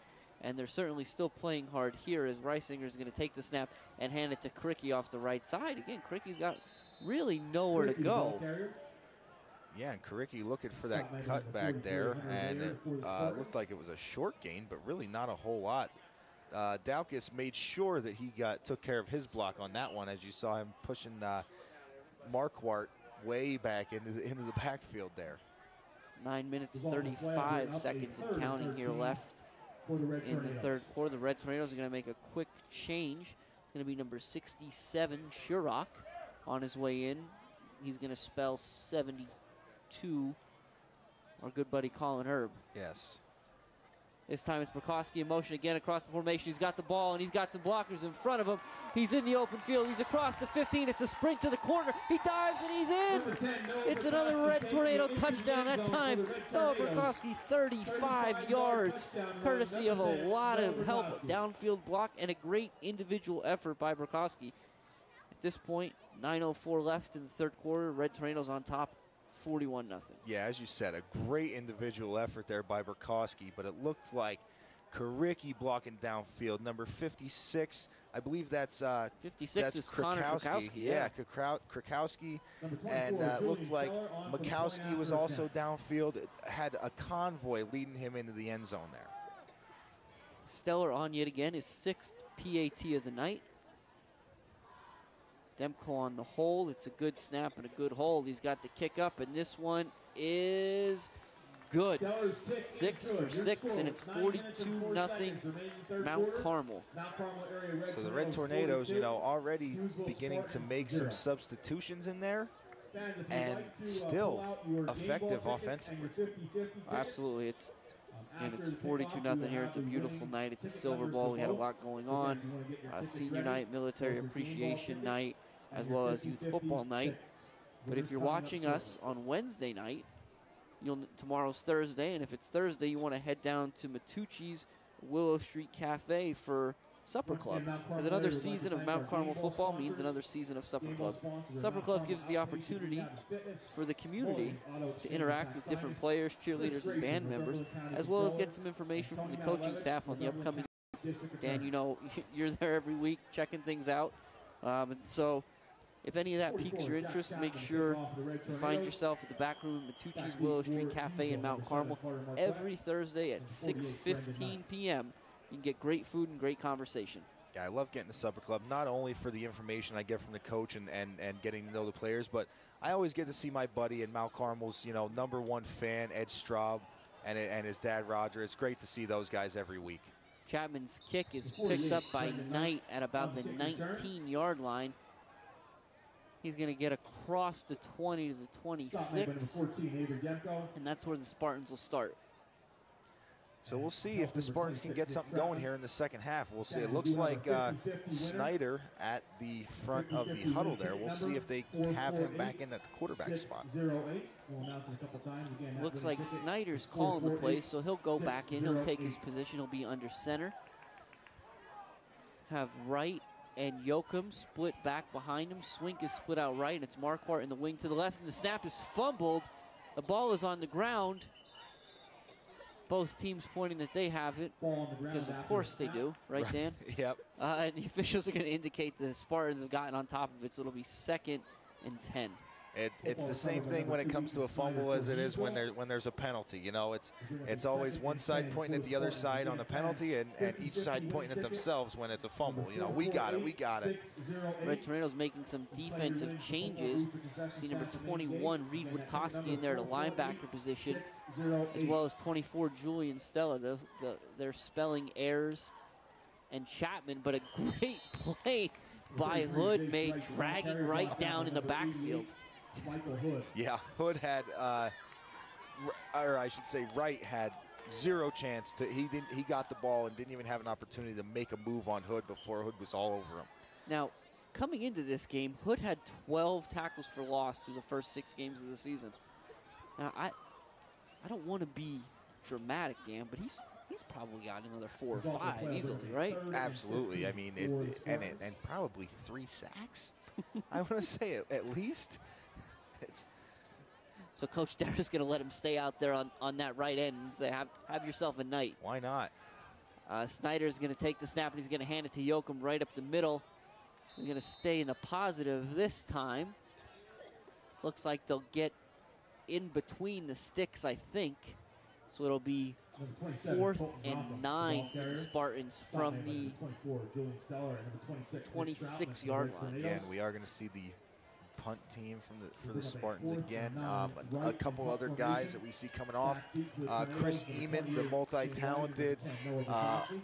and they're certainly still playing hard here as Reisinger is going to take the snap and hand it to Cricky off the right side. Again, Cricky's got really nowhere to go. Yeah, and Karicki looking for that cut back there, and it looked like it was a short gain, but really not a whole lot. Daukus made sure that he took care of his block on that one, as you saw him pushing Marquardt way back into the backfield there. 9 minutes, 35 seconds and counting here left in the third quarter. The Red Tornadoes are going to make a quick change. It's going to be number 67, Shurrock, on his way in. He's going to spell 72, our good buddy Colin Herb. Yes. This time it's Burkowski in motion again across the formation. He's got the ball, and he's got some blockers in front of him. He's in the open field. He's across the 15. It's a sprint to the corner. He dives, and he's in. It's another Red Tornado touchdown. That time, Noah Burkowski, 35 yards, courtesy of a lot of help, downfield block, and a great individual effort by Burkowski. At this point, 9:04 left in the third quarter. Red Tornadoes on top, 41-0. Yeah, as you said, a great individual effort there by Burkowski, but it looked like Karicki blocking downfield. Number 56, I believe that's 56 is Connor Krakowski. Yeah, Krakowski, and it looked like Makowski was also downfield. It had a convoy leading him into the end zone there. Stellar on yet again, his 6th PAT of the night. Demko on the hold. It's a good snap and a good hold. He's got the kick up, and this one is good. 6 for 6, and it's 42-0 Mount Carmel. So the Red Tornadoes, you know, already beginning to make some substitutions in there, and still effective offensively. Absolutely. It's 42-0 here. It's a beautiful night at the Silver Bowl. We had a lot going on. Senior night, military appreciation night, as well as youth football night. But if you're watching us on Wednesday night, tomorrow's Thursday, and if it's Thursday, you want to head down to Matucci's Willow Street Cafe for Supper Club. As another season of Mount Carmel football means another season of Supper Club. Supper Club gives the opportunity for the community to interact with different players, cheerleaders, and band members, as well as get some information from the coaching staff on the upcoming. Dan, you know, you're there every week checking things out. And so if any of that piques your interest, make sure you find yourself at the back room at Matucci's Willow Street Cafe in Mount Carmel every Thursday at 6:15 p.m. You can get great food and great conversation. Yeah, I love getting to Supper Club, not only for the information I get from the coach and getting to know the players, but I always get to see my buddy and Mount Carmel's, you know, #1 fan, Ed Straub, and his dad, Roger. It's great to see those guys every week. Chapman's kick is picked up by Knight at about the 19-yard line. He's going to get across the 20 to the 26, and that's where the Spartans will start. So we'll see if the Spartans can get something going here in the second half. We'll see. It looks like Snyder at the front of the huddle there. We'll see if they have him back in at the quarterback spot. Looks like Snyder's calling the play, so he'll go back in. He'll take his position. He'll be under center. Have Wright and Yoakum split back behind him. Swink is split out right, and it's Marquardt in the wing to the left, and the snap is fumbled. The ball is on the ground. Both teams pointing that they have it, because of course they do, right, Dan? Yep. And the officials are going to indicate the Spartans have gotten on top of it, so it'll be 2nd and 10. It's the same thing when it comes to a fumble as it is when there's a penalty. You know, it's always one side pointing at the other side on the penalty, and each side pointing at themselves when it's a fumble. You know, we got it, we got it. Red Tornadoes making some defensive changes. See number 21, Reed Witkowski, in there to linebacker position, as well as 24, Julian Stella. They're spelling Ayers and Chapman, but a great play by Hood made, dragging right down in the backfield. Yeah, Hood had, or I should say Wright had zero chance to, he got the ball and didn't even have an opportunity to make a move on Hood before Hood was all over him. Now, coming into this game, Hood had 12 tackles for loss through the first 6 games of the season. Now, I don't want to be dramatic, Dan, but he's probably got another 4 or 5 easily, right? Absolutely. I mean, and probably 3 sacks. I want to say at least. So Coach Darra's going to let him stay out there on that right end and say, have yourself a night. Why not? Snyder's going to take the snap, and he's going to hand it to Yoakum right up the middle. He's going to stay in the positive this time. Looks like they'll get in between the sticks, I think. So it'll be 4th and 9 for the Spartans from the 26-yard line. Again, we are going to see the punt team for the Spartans again. A couple other guys that we see coming off. Chris Eamon, the multi-talented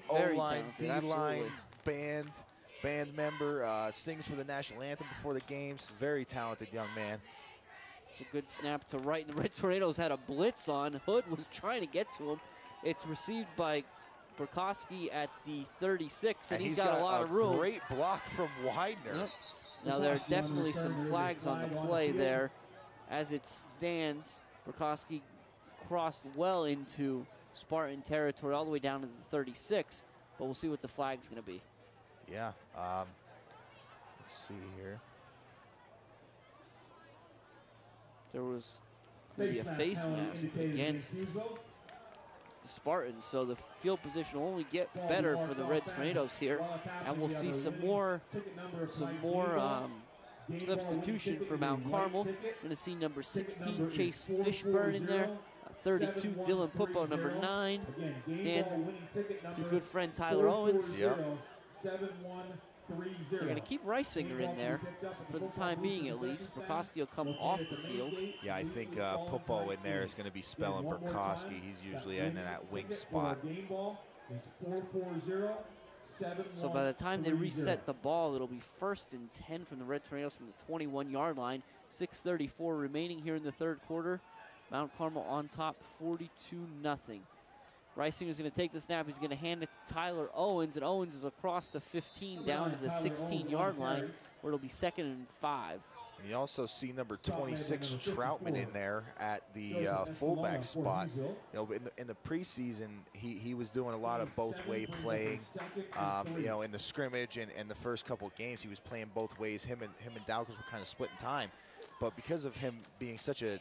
O-line, D-line band member, sings for the national anthem before the games. Very talented young man. It's a good snap to right, and the Red Tornadoes had a blitz on. Hood was trying to get to him. It's received by Burkowski at the 36, and he's got a lot of room. Great block from Widener. Yep. Now, there are definitely some flags on the play there. As it stands, Burkowski crossed well into Spartan territory all the way down to the 36, but we'll see what the flag's going to be. Yeah. Let's see here. There was going to be a face mask against the Spartans, so the field position will only get better for the Red Tornadoes here, and we'll see some more substitution for Mount Carmel. We're going to see number 16 Chase Fishburne in there, 32 Dylan Pupo, number 9, and your good friend Tyler Owens. Yep. They're going to keep Reisinger in there for the time being, at least. Burkowski will come off the field. Yeah, I think Pupo in there is going to be spelling Burkowski. He's usually in that wing spot. So by the time they reset the ball, it'll be 1st and 10 from the Red Tornadoes from the 21-yard line. 6:34 remaining here in the third quarter. Mount Carmel on top, 42-0. Reisinger's going to take the snap. He's going to hand it to Tyler Owens, and Owens is across the 15 down to the 16-yard line, where it'll be 2nd and 5. You also see number 26 Troutman in there at the fullback spot. You know, in the preseason, he was doing a lot of both-way playing. You know, in the scrimmage and the first couple of games, he was playing both ways. Him and Dowkins were kind of splitting time. But because of him being such a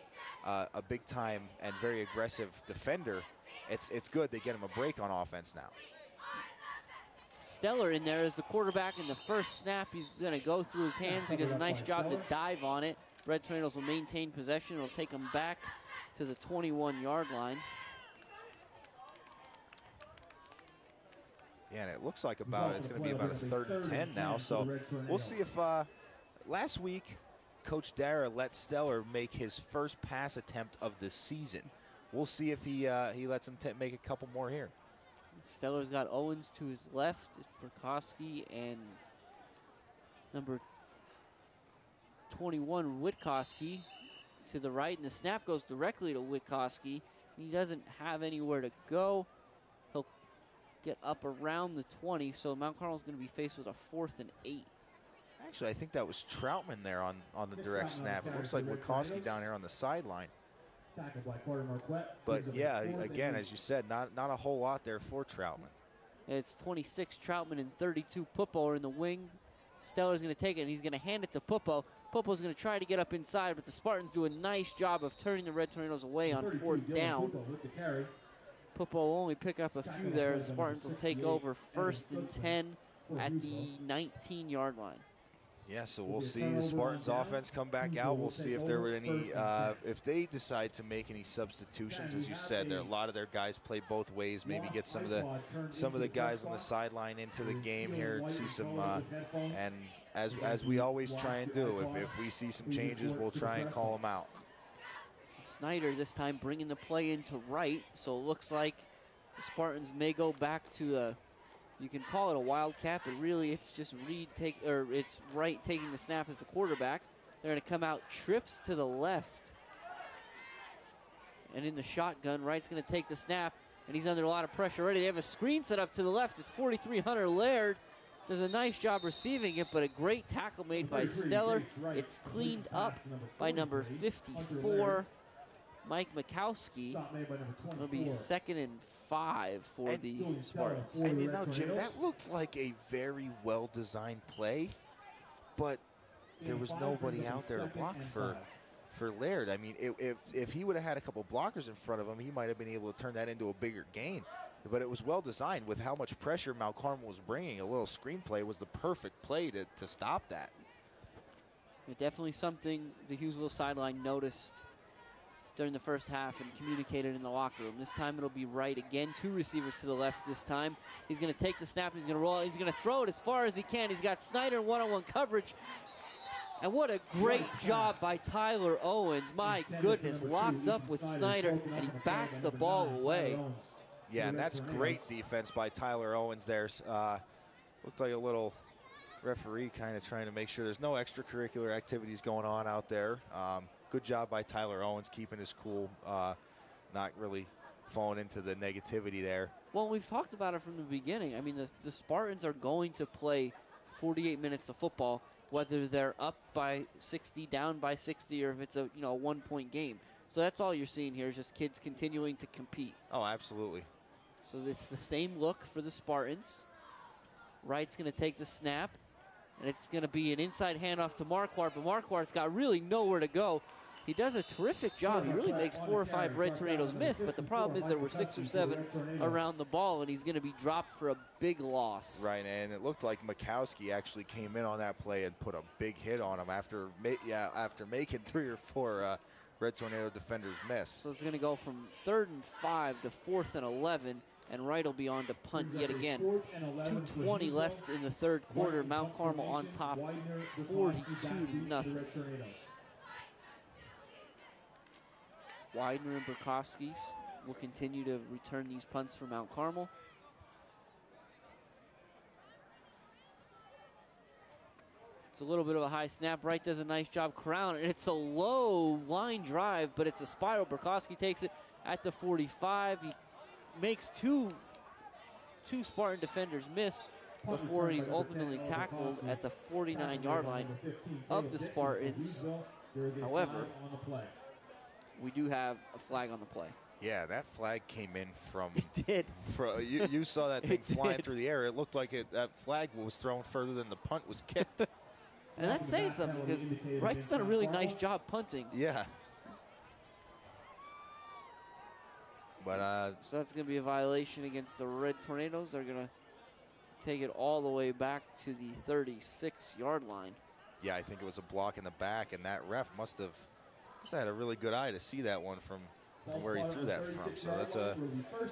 big-time and very aggressive defender, it's good they get him a break on offense now. Stellar in there as the quarterback. In the first snap, he's going to go through his hands. He does a nice job to dive on it. Red Tornadoes will maintain possession. It'll take them back to the 21-yard line. Yeah, and it looks like it's going to be about a 3rd and 10 now. So we'll see if last week Coach Darra let Stellar make his first pass attempt of the season. We'll see if he lets him make a couple more here. Stellar's got Owens to his left. It's Burkowski and number 21, Witkowski, to the right. And the snap goes directly to Witkowski. He doesn't have anywhere to go. He'll get up around the 20, so Mount Carmel's going to be faced with a 4th and 8. Actually, I think that was Troutman there on the direct snap. It looks like Witkowski down here on the sideline. But yeah, again, as you said, not a whole lot there for Troutman. It's 26 Troutman and 32 Pupo are in the wing. Stellar's going to take it, and he's going to hand it to Pupo. Pupo's going to try to get up inside, but the Spartans do a nice job of turning the Red Tornadoes away on 4th down. Pupo will only pick up a few there. The Spartans will take over 1st and 10 at the 19-yard line. Yeah, so we'll see the Spartans offense come back out. We'll see if there were any, if they decide to make any substitutions. As you said, a lot of their guys play both ways. Maybe get some of the guys on the sideline into the game here. See some, and as we always try and do, if we see some changes, we'll try and call them out. Snyder this time bringing the play into right, so it looks like the Spartans may go back to you can call it a wildcat, but really it's just it's Wright taking the snap as the quarterback. They're going to come out trips to the left. And in the shotgun, Wright's going to take the snap, and he's under a lot of pressure already. They have a screen set up to the left. It's 43 Hunter Laird. Does a nice job receiving it, but a great tackle made by Stellar. It's cleaned up by number 54. Mike Mikowski. It'll be 2nd and 5 for the Spartans. And you know, Jim, that looked like a very well-designed play, but there was nobody out there to block for for Laird. I mean, if he would have had a couple blockers in front of him, he might have been able to turn that into a bigger gain. But it was well designed with how much pressure Mount Carmel was bringing. A little screenplay was the perfect play to stop that. Definitely something the Hughesville sideline noticed during the first half and communicated in the locker room. This time it'll be right again. 2 receivers to the left this time. He's going to take the snap. He's going to roll. He's going to throw it as far as he can. He's got Snyder in one-on-one coverage. And what a great job by Tyler Owens. My goodness, locked up with Snyder, and he bats the ball away. Yeah, and that's great defense by Tyler Owens there. Looked like a little referee kind of trying to make sure there's no extracurricular activities going on out there. Good job by Tyler Owens keeping his cool, not really falling into the negativity there. Well, we've talked about it from the beginning. I mean, the Spartans are going to play 48 minutes of football, whether they're up by 60, down by 60, or if it's a 1-point game. So that's all you're seeing here is just kids continuing to compete. Oh, absolutely. So it's the same look for the Spartans. Wright's going to take the snap, and it's going to be an inside handoff to Marquardt, but Marquardt's got really nowhere to go. He does a terrific job. He really makes 4 or 5 Red Tornadoes miss, but the problem is there were 6 or 7 around the ball, and he's going to be dropped for a big loss. Right, and it looked like Mikowski actually came in on that play and put a big hit on him after making 3 or 4 Red Tornado defenders miss. So it's going to go from 3rd and 5 to 4th and 11, and Wright will be on to punt yet again. 2:20 left in the 3rd quarter. Mount Carmel on top, 42-0. Widener and Burkowski's will continue to return these punts for Mount Carmel. It's a little bit of a high snap. Wright does a nice job corralling it. It's a low line drive, but it's a spiral. Burkowski takes it at the 45. He makes two Spartan defenders miss before he's ultimately tackled at the 49-yard line of the Spartans. However, we do have a flag on the play. Yeah, that flag came in from... It did. You saw that thing flying through the air. It looked like that flag was thrown further than the punt was kicked. And that's saying something because Wright's done a really nice job punting. Yeah. But so that's going to be a violation against the Red Tornadoes. They're going to take it all the way back to the 36-yard line. Yeah, I think it was a block in the back, and that ref must have had a really good eye to see that one from where he threw that from. So that's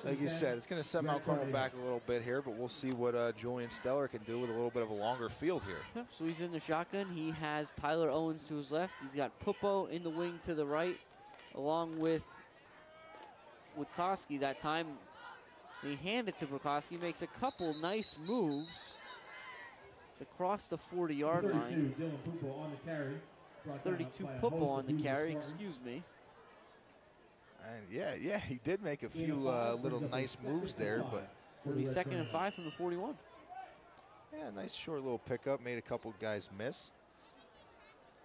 like you said, it's going to set Mount Carmel back a little bit here, but we'll see what Julian Steller can do with a little bit of a longer field here. Yep, so he's in the shotgun. He has Tyler Owens to his left. He's got Pupo in the wing to the right, along with Witkowski. That time they hand it to Burkowski, makes a couple nice moves to cross the 40-yard line. 32 Pupo on the carry, excuse me. And yeah, he did make a few little nice moves there, but it'll be 2nd and 5 from the 41. Yeah, nice short little pickup, made a couple guys miss.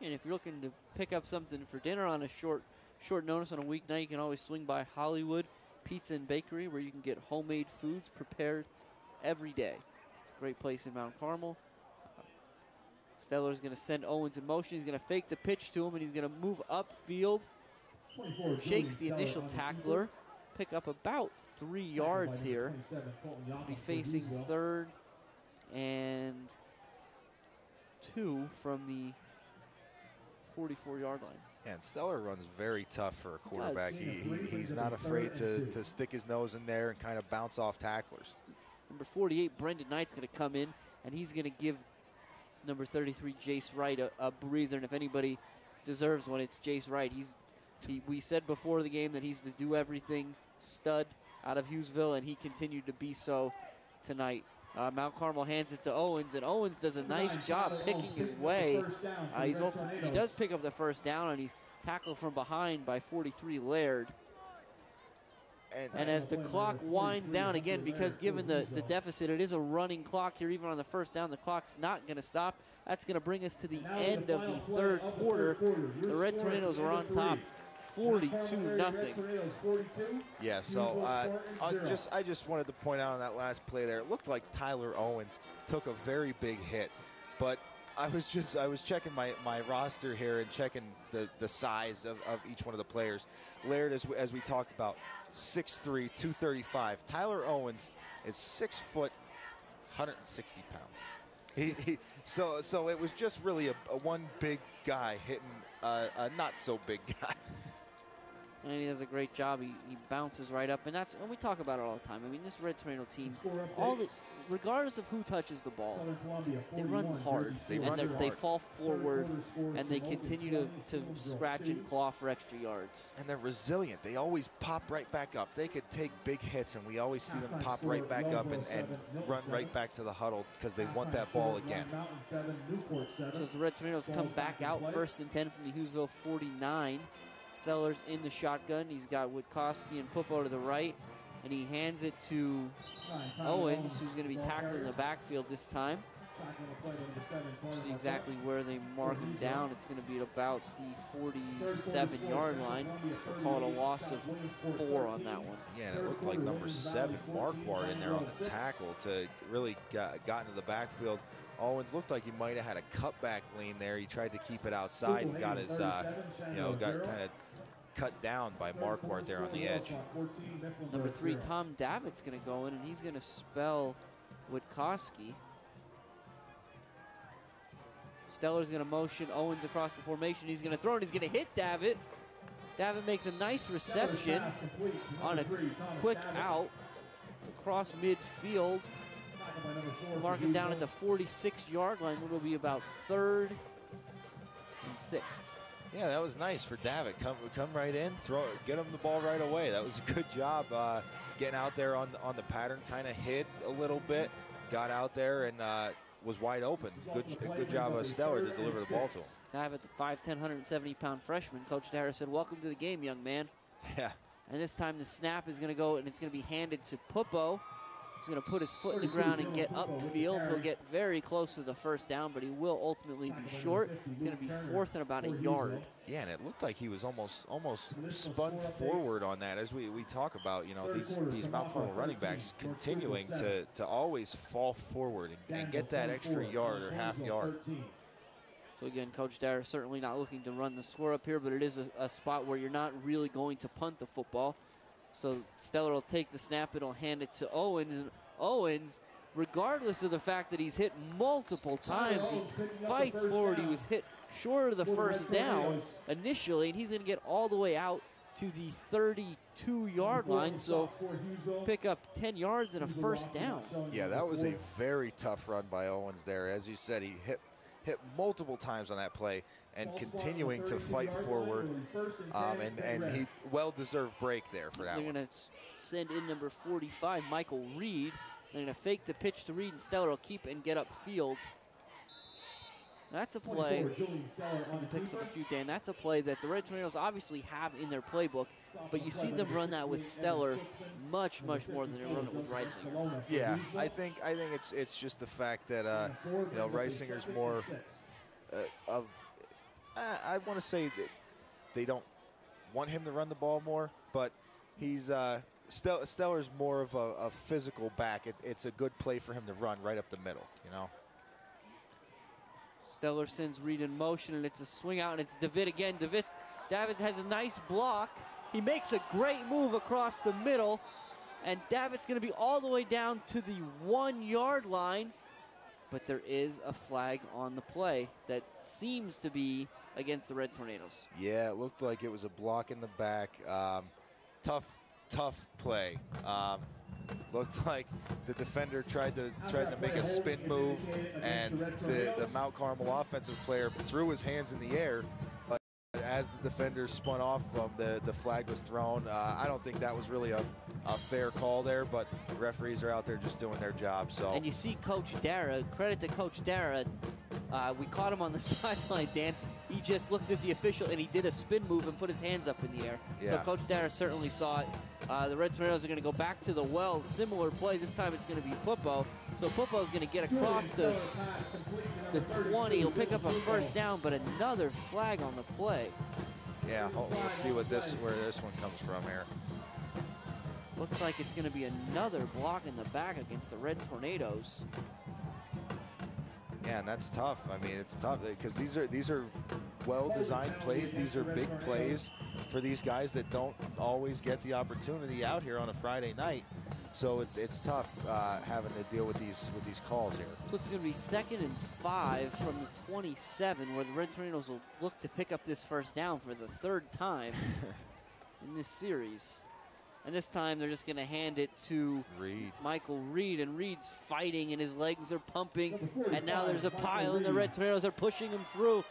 And if you're looking to pick up something for dinner on a short notice on a weeknight, you can always swing by Hollywood Pizza and Bakery, where you can get homemade foods prepared every day. It's a great place in Mount Carmel. Steller's going to send Owens in motion. He's going to fake the pitch to him, and he's going to move upfield. Shakes the initial tackler. Pick up about 3 yards here. Be facing 3rd and 2 from the 44-yard line. Yeah, and Steller runs very tough for a quarterback. He's not afraid to stick his nose in there and kind of bounce off tacklers. Number 48, Brendan Knight's going to come in, and he's going to give number 33, Jace Wright, a breather. And if anybody deserves one, it's Jace Wright. We said before the game that he's the do-everything stud out of Hughesville, and he continued to be so tonight. Mount Carmel hands it to Owens, and Owens does a nice job picking his way. He does pick up the first down, and he's tackled from behind by 43, Laird. And as the clock winds down again, because given the deficit, it is a running clock here. Even on the first down, the clock's not going to stop. That's going to bring us to the end of the 3rd quarter. The Red Tornadoes are on top, 42-0. Yeah, so I just wanted to point out on that last play there, it looked like Tyler Owens took a very big hit, but I was checking my roster here and checking the size of each one of the players. Laird, as we talked about, 6'3", 235. Tyler Owens is 6 foot, 160 pounds. So it was just really a one big guy hitting a not so big guy. And he does a great job. He bounces right up, and that's when we talk about it all the time. I mean, this Red Tornado team, regardless of who touches the ball, they run hard. They fall forward, and they continue to scratch and claw for extra yards. And they're resilient. They always pop right back up. They could take big hits, and we always see them pop right back up and run right back to the huddle because they want that ball again. So as the Red Tornadoes come back out, 1st and 10 from the Hughesville 49. Sellers in the shotgun. He's got Witkowski and Pupo to the right, and he hands it to Owens, who's going to be tackled in the backfield this time. See exactly where they mark him down. It's going to be at about the 47-yard line. We'll call it a loss of 4 on that one. Yeah, and it looked like number 7, Marquardt, in there on the tackle to really got into the backfield. Owens looked like he might have had a cutback lean there. He tried to keep it outside and got his, got kind of cut down by Marquardt there on the edge. Number 3, Tom Davitt's going to go in, and he's going to spell Witkowski. Steller's going to motion Owens across the formation. He's going to throw, and he's going to hit Davitt. Davitt makes a nice reception on a quick out. It's across midfield. Mark him down at the 46-yard line. It'll be about 3rd and 6. Yeah, that was nice for Davitt. Come right in, get him the ball right away. That was a good job getting out there on the pattern. Kind of hid a little bit, got out there and was wide open. Good job of Steller to deliver the ball to him. Davitt, the 5'10", 170-pound freshman. Coach Dara said, "Welcome to the game, young man." Yeah. And this time the snap is going to go, and it's going to be handed to Pupo. He's going to put his foot in the ground and get upfield. He'll get very close to the first down, but he will ultimately be short. It's going to be 4th and about a yard. Yeah, and it looked like he was almost spun forward on that. As we talk about, these Mount Carmel running backs continuing to always fall forward and get that extra yard or half yard. So again, Coach Dara certainly not looking to run the score up here, but it is a spot where you're not really going to punt the football. So Steller will take the snap, it'll hand it to Owens, and Owens, regardless of the fact that he's hit multiple times, he fights forward. He was hit short of the first down initially, and he's going to get all the way out to the 32-yard line, so pick up 10 yards and a first down. Yeah, that was a very tough run by Owens there. As you said, he hit multiple times on that play and continuing to fight forward, and he well-deserved break there for that one. They're going to send in number 45, Michael Reed. They're going to fake the pitch to Reed, and Steller will keep and get upfield. That's a play. He picks up a few, Dan. That's a play that the Red Tornadoes obviously have in their playbook, but you see them run that with Steller much more than they run it with Reisinger. Yeah, I think it's just the fact that Reisinger's more of. I want to say that they don't want him to run the ball more, but he's Steller's more of a physical back. It's a good play for him to run right up the middle, Steller sends Reed in motion, and it's a swing out, and it's Davitt again. Davitt has a nice block. He makes a great move across the middle, and Davitt's going to be all the way down to the 1-yard line, but there is a flag on the play that seems to be against the Red Tornadoes. Yeah, it looked like it was a block in the back. Tough play. Looked like the defender tried to make a spin move, and the Mount Carmel offensive player threw his hands in the air. But as the defender spun off of him, the flag was thrown. I don't think that was really a fair call there, but the referees are out there just doing their job. So. And you see Coach Dara, credit to Coach Dara. We caught him on the sideline, Dan. He just looked at the official, and he did a spin move and put his hands up in the air. Yeah. So Coach Dara certainly saw it. The Red Tornadoes are going to go back to the well. Similar play. This time it's going to be Pupo. So Pupo's going to get across the 20. He'll pick up a first down, but another flag on the play. Yeah, we'll see where this one comes from here. Looks like it's going to be another block in the back against the Red Tornadoes. Yeah, and that's tough. I mean, it's tough because these are well-designed plays. These are big plays for these guys that don't always get the opportunity out here on a Friday night. So it's tough having to deal with these calls here. So it's going to be 2nd and 5 from the 27, where the Red Tornadoes will look to pick up this first down for the 3rd time in this series. And this time they're just going to hand it to Michael Reed, and Reed's fighting and his legs are pumping, and now there's a pile and the Red Tornadoes are pushing him through.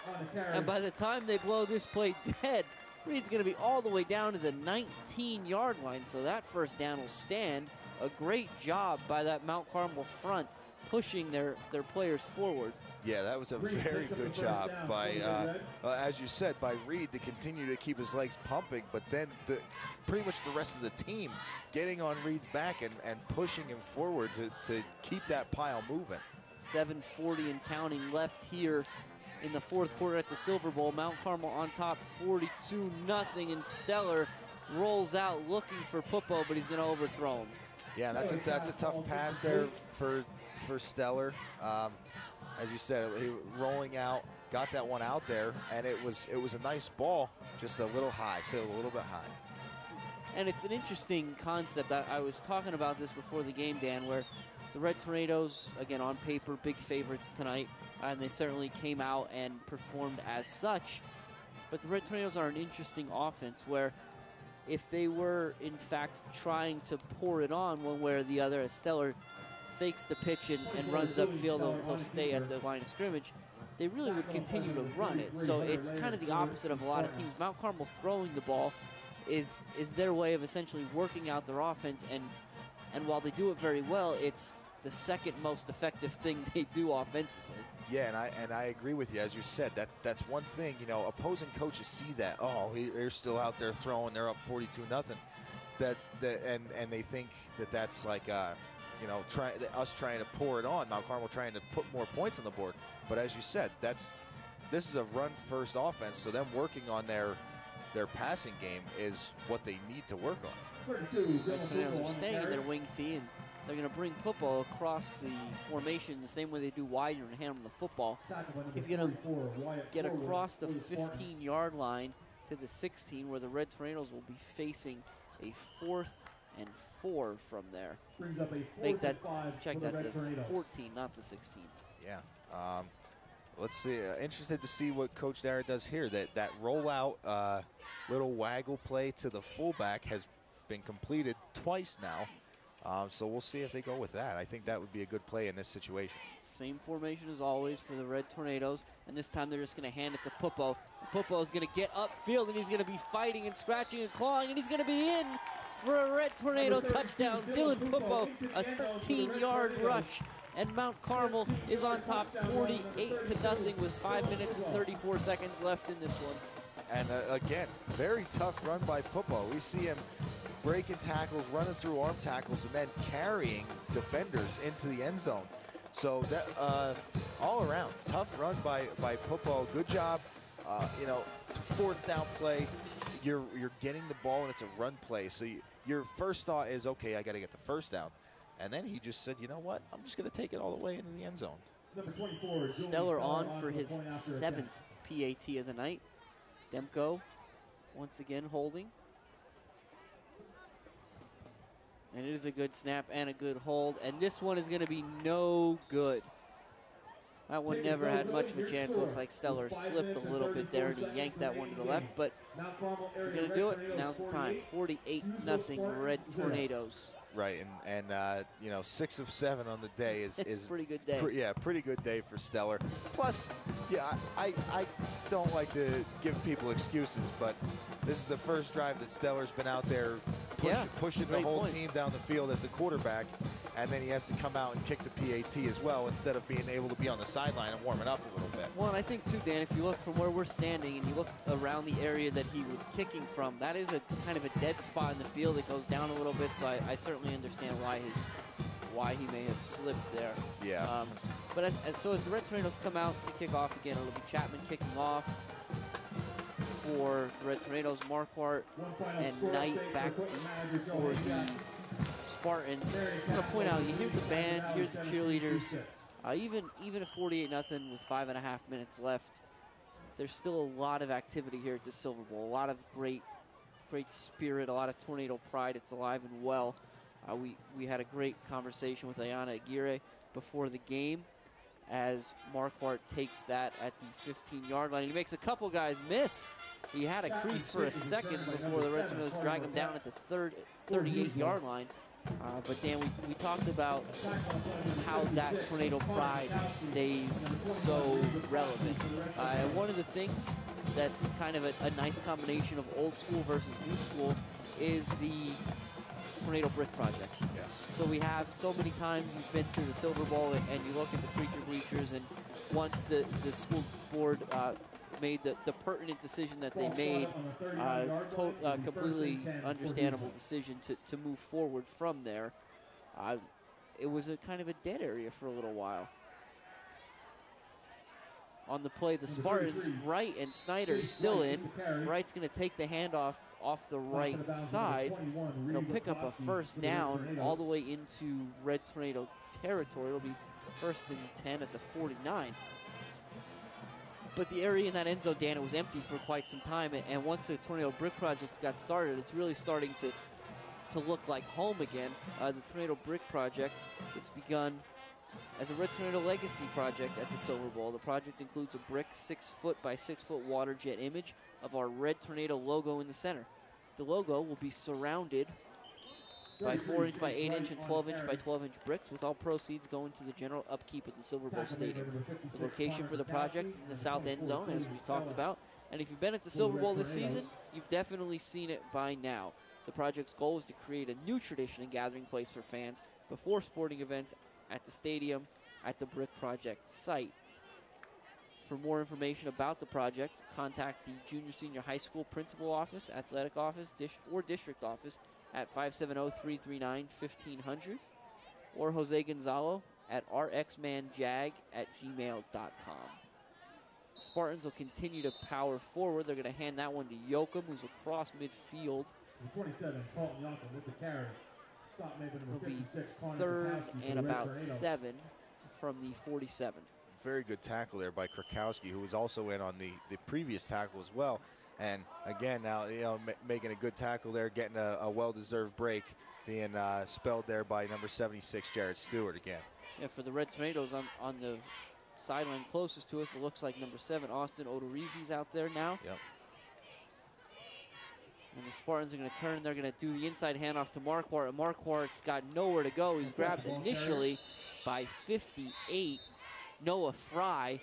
And by the time they blow this play dead, Reed's going to be all the way down to the 19-yard line, so that first down will stand. A great job by that Mount Carmel front pushing their players forward. Yeah, that was a very good job by, as you said, by Reed to continue to keep his legs pumping, but then pretty much the rest of the team getting on Reed's back and pushing him forward to keep that pile moving. 7:40 and counting left here in the 4th quarter at the Silver Bowl. Mount Carmel on top 42-0, and Stellar rolls out looking for Pupo, but he's going to overthrow him. Yeah, that's a tough pass there for Stellar. As you said, he rolling out, got that one out there, and it was a nice ball, just a little high, still a little bit high. And it's an interesting concept. I was talking about this before the game, Dan, where the Red Tornadoes, again, on paper, big favorites tonight, and they certainly came out and performed as such. But the Red Tornadoes are an interesting offense where if they were, in fact, trying to pour it on one way or the other, as Stellar fakes the pitch and runs upfield, he'll stay at the line of scrimmage, they really would continue to run it. So it's kind of the opposite of a lot of teams. Mount Carmel throwing the ball is their way of essentially working out their offense, and while they do it very well, it's the 2nd most effective thing they do offensively. Yeah, and I agree with you. As you said, that's one thing. You know, opposing coaches see that. Oh, they're still out there throwing. They're up 42-0. And they think that's like us trying to pour it on. Mount Carmel trying to put more points on the board. But as you said, this is a run-first offense. So them working on their passing game is what they need to work on. The Tornadoes are staying in their wing tee, and they're going to bring Pupo across the formation the same way they do Widener and hand him the football. He's going to get across the 15-yard line to the 16, where the Red Tornadoes will be facing a 4th and 4 from there. Check that to 14, not the 16. Yeah. Let's see. Interested to see what Coach Dara does here. That rollout, little waggle play to the fullback has been completed twice now. So we'll see if they go with that. I think that would be a good play in this situation. Same formation as always for the Red Tornadoes, and this time they're just going to hand it to Pupo. Pupo is going to get upfield, and he's going to be fighting and scratching and clawing, and he's going to be in for a Red Tornado touchdown. Dylan Pupo, a 13-yard rush, and Mount Carmel is on top 48-0 with 5 minutes and 34 seconds left in this one. And again, very tough run by Pupo. We see him breaking tackles, running through arm tackles, and then carrying defenders into the end zone. So that all around, tough run by Pupo. Good job. It's a 4th down play. You're getting the ball, and it's a run play. So your first thought is, okay, I got to get the first down. And then he just said, you know what? I'm just going to take it all the way into the end zone. Stellar on for his 7th PAT of the night. Demko once again holding. And it is a good snap and a good hold. And this one is going to be no good. That one never had much of a chance. Looks like Stellar slipped a little bit there, and he yanked that one to the left. But if you're going to do it, now's the time. 48-0 Red Tornadoes. Right, and 6 of 7 on the day is a pretty good day. Pretty good day for Stellar. Plus, I don't like to give people excuses, but this is the first drive that Stellar's been out there pushing the whole team down the field as the quarterback, and then he has to come out and kick the PAT as well instead of being able to be on the sideline and warming up a little bit. Well, and I think too, Dan, if you look from where we're standing and you look around the area that he was kicking from, that is a kind of a dead spot in the field. It goes down a little bit, so I certainly understand why he may have slipped there. Yeah. But as the Red Tornadoes come out to kick off again, it'll be Chapman kicking off for the Red Tornadoes, Marquardt and Knight back deep for the Spartans. I'm going to point out, you hear the band, you hear the cheerleaders. Even at 48-0 with 5.5 minutes left, there's still a lot of activity here at the Silver Bowl. A lot of great spirit, a lot of Tornado pride. It's alive and well. We had a great conversation with Ayana Aguirre before the game as Marquardt takes that at the 15-yard line. He makes a couple guys miss. He had a crease for a second before the Red Tornadoes drag him down at the 38-yard line. But Dan, we talked about how that Tornado pride stays so relevant. And one of the things that's kind of a nice combination of old school versus new school is the Tornado Brick Project. Yes. So we have so many times you've been to the Silver Bowl and you look at the preacher bleachers, and once the school board made the pertinent decision that they made, completely understandable decision to move forward from there. It was a kind of a dead area for a little while. On the play, the Spartans, Wright and Snyder still in. Wright's going to take the handoff off the right side. He'll pick up a first down all the way into Red Tornado territory. It'll be 1st and 10 at the 49. But the area in that end zone, Dan, it was empty for quite some time. And once the Tornado Brick Project got started, it's really starting to look like home again. The Tornado Brick Project, it's begun as a Red Tornado Legacy project at the Silver Bowl. The project includes a brick 6-foot by 6-foot water jet image of our Red Tornado logo in the center. The logo will be surrounded by 4-inch by 8-inch and 12-inch by 12-inch bricks, with all proceeds going to the general upkeep at the Silver Bowl Stadium. The location for the project is in the south end zone, as we talked about. And if you've been at the Silver Bowl this season, you've definitely seen it by now. The project's goal is to create a new tradition and gathering place for fans before sporting events at the stadium at the Brick Project site. For more information about the project, contact the Junior Senior High School Principal Office, Athletic Office, or District Office at 570-339-1500, or Jose Gonzalo at rxmanjag@gmail.com. The Spartans will continue to power forward. They're going to hand that one to Yoakum, who's across midfield. 27, Colton Yoakum with the carry. It'll be 3rd and about 7 from the 47. Very good tackle there by Krakowski, who was also in on the previous tackle as well. And again, now making a good tackle there, getting a well-deserved break, being spelled there by number 76, Jared Stewart again. Yeah, for the Red Tornadoes on the sideline closest to us, it looks like number 7, Austin Odorizzi's out there now. Yep. And the Spartans are going to turn. They're going to do the inside handoff to Marquardt. Marquardt's got nowhere to go. He's grabbed initially by 58, Noah Fry.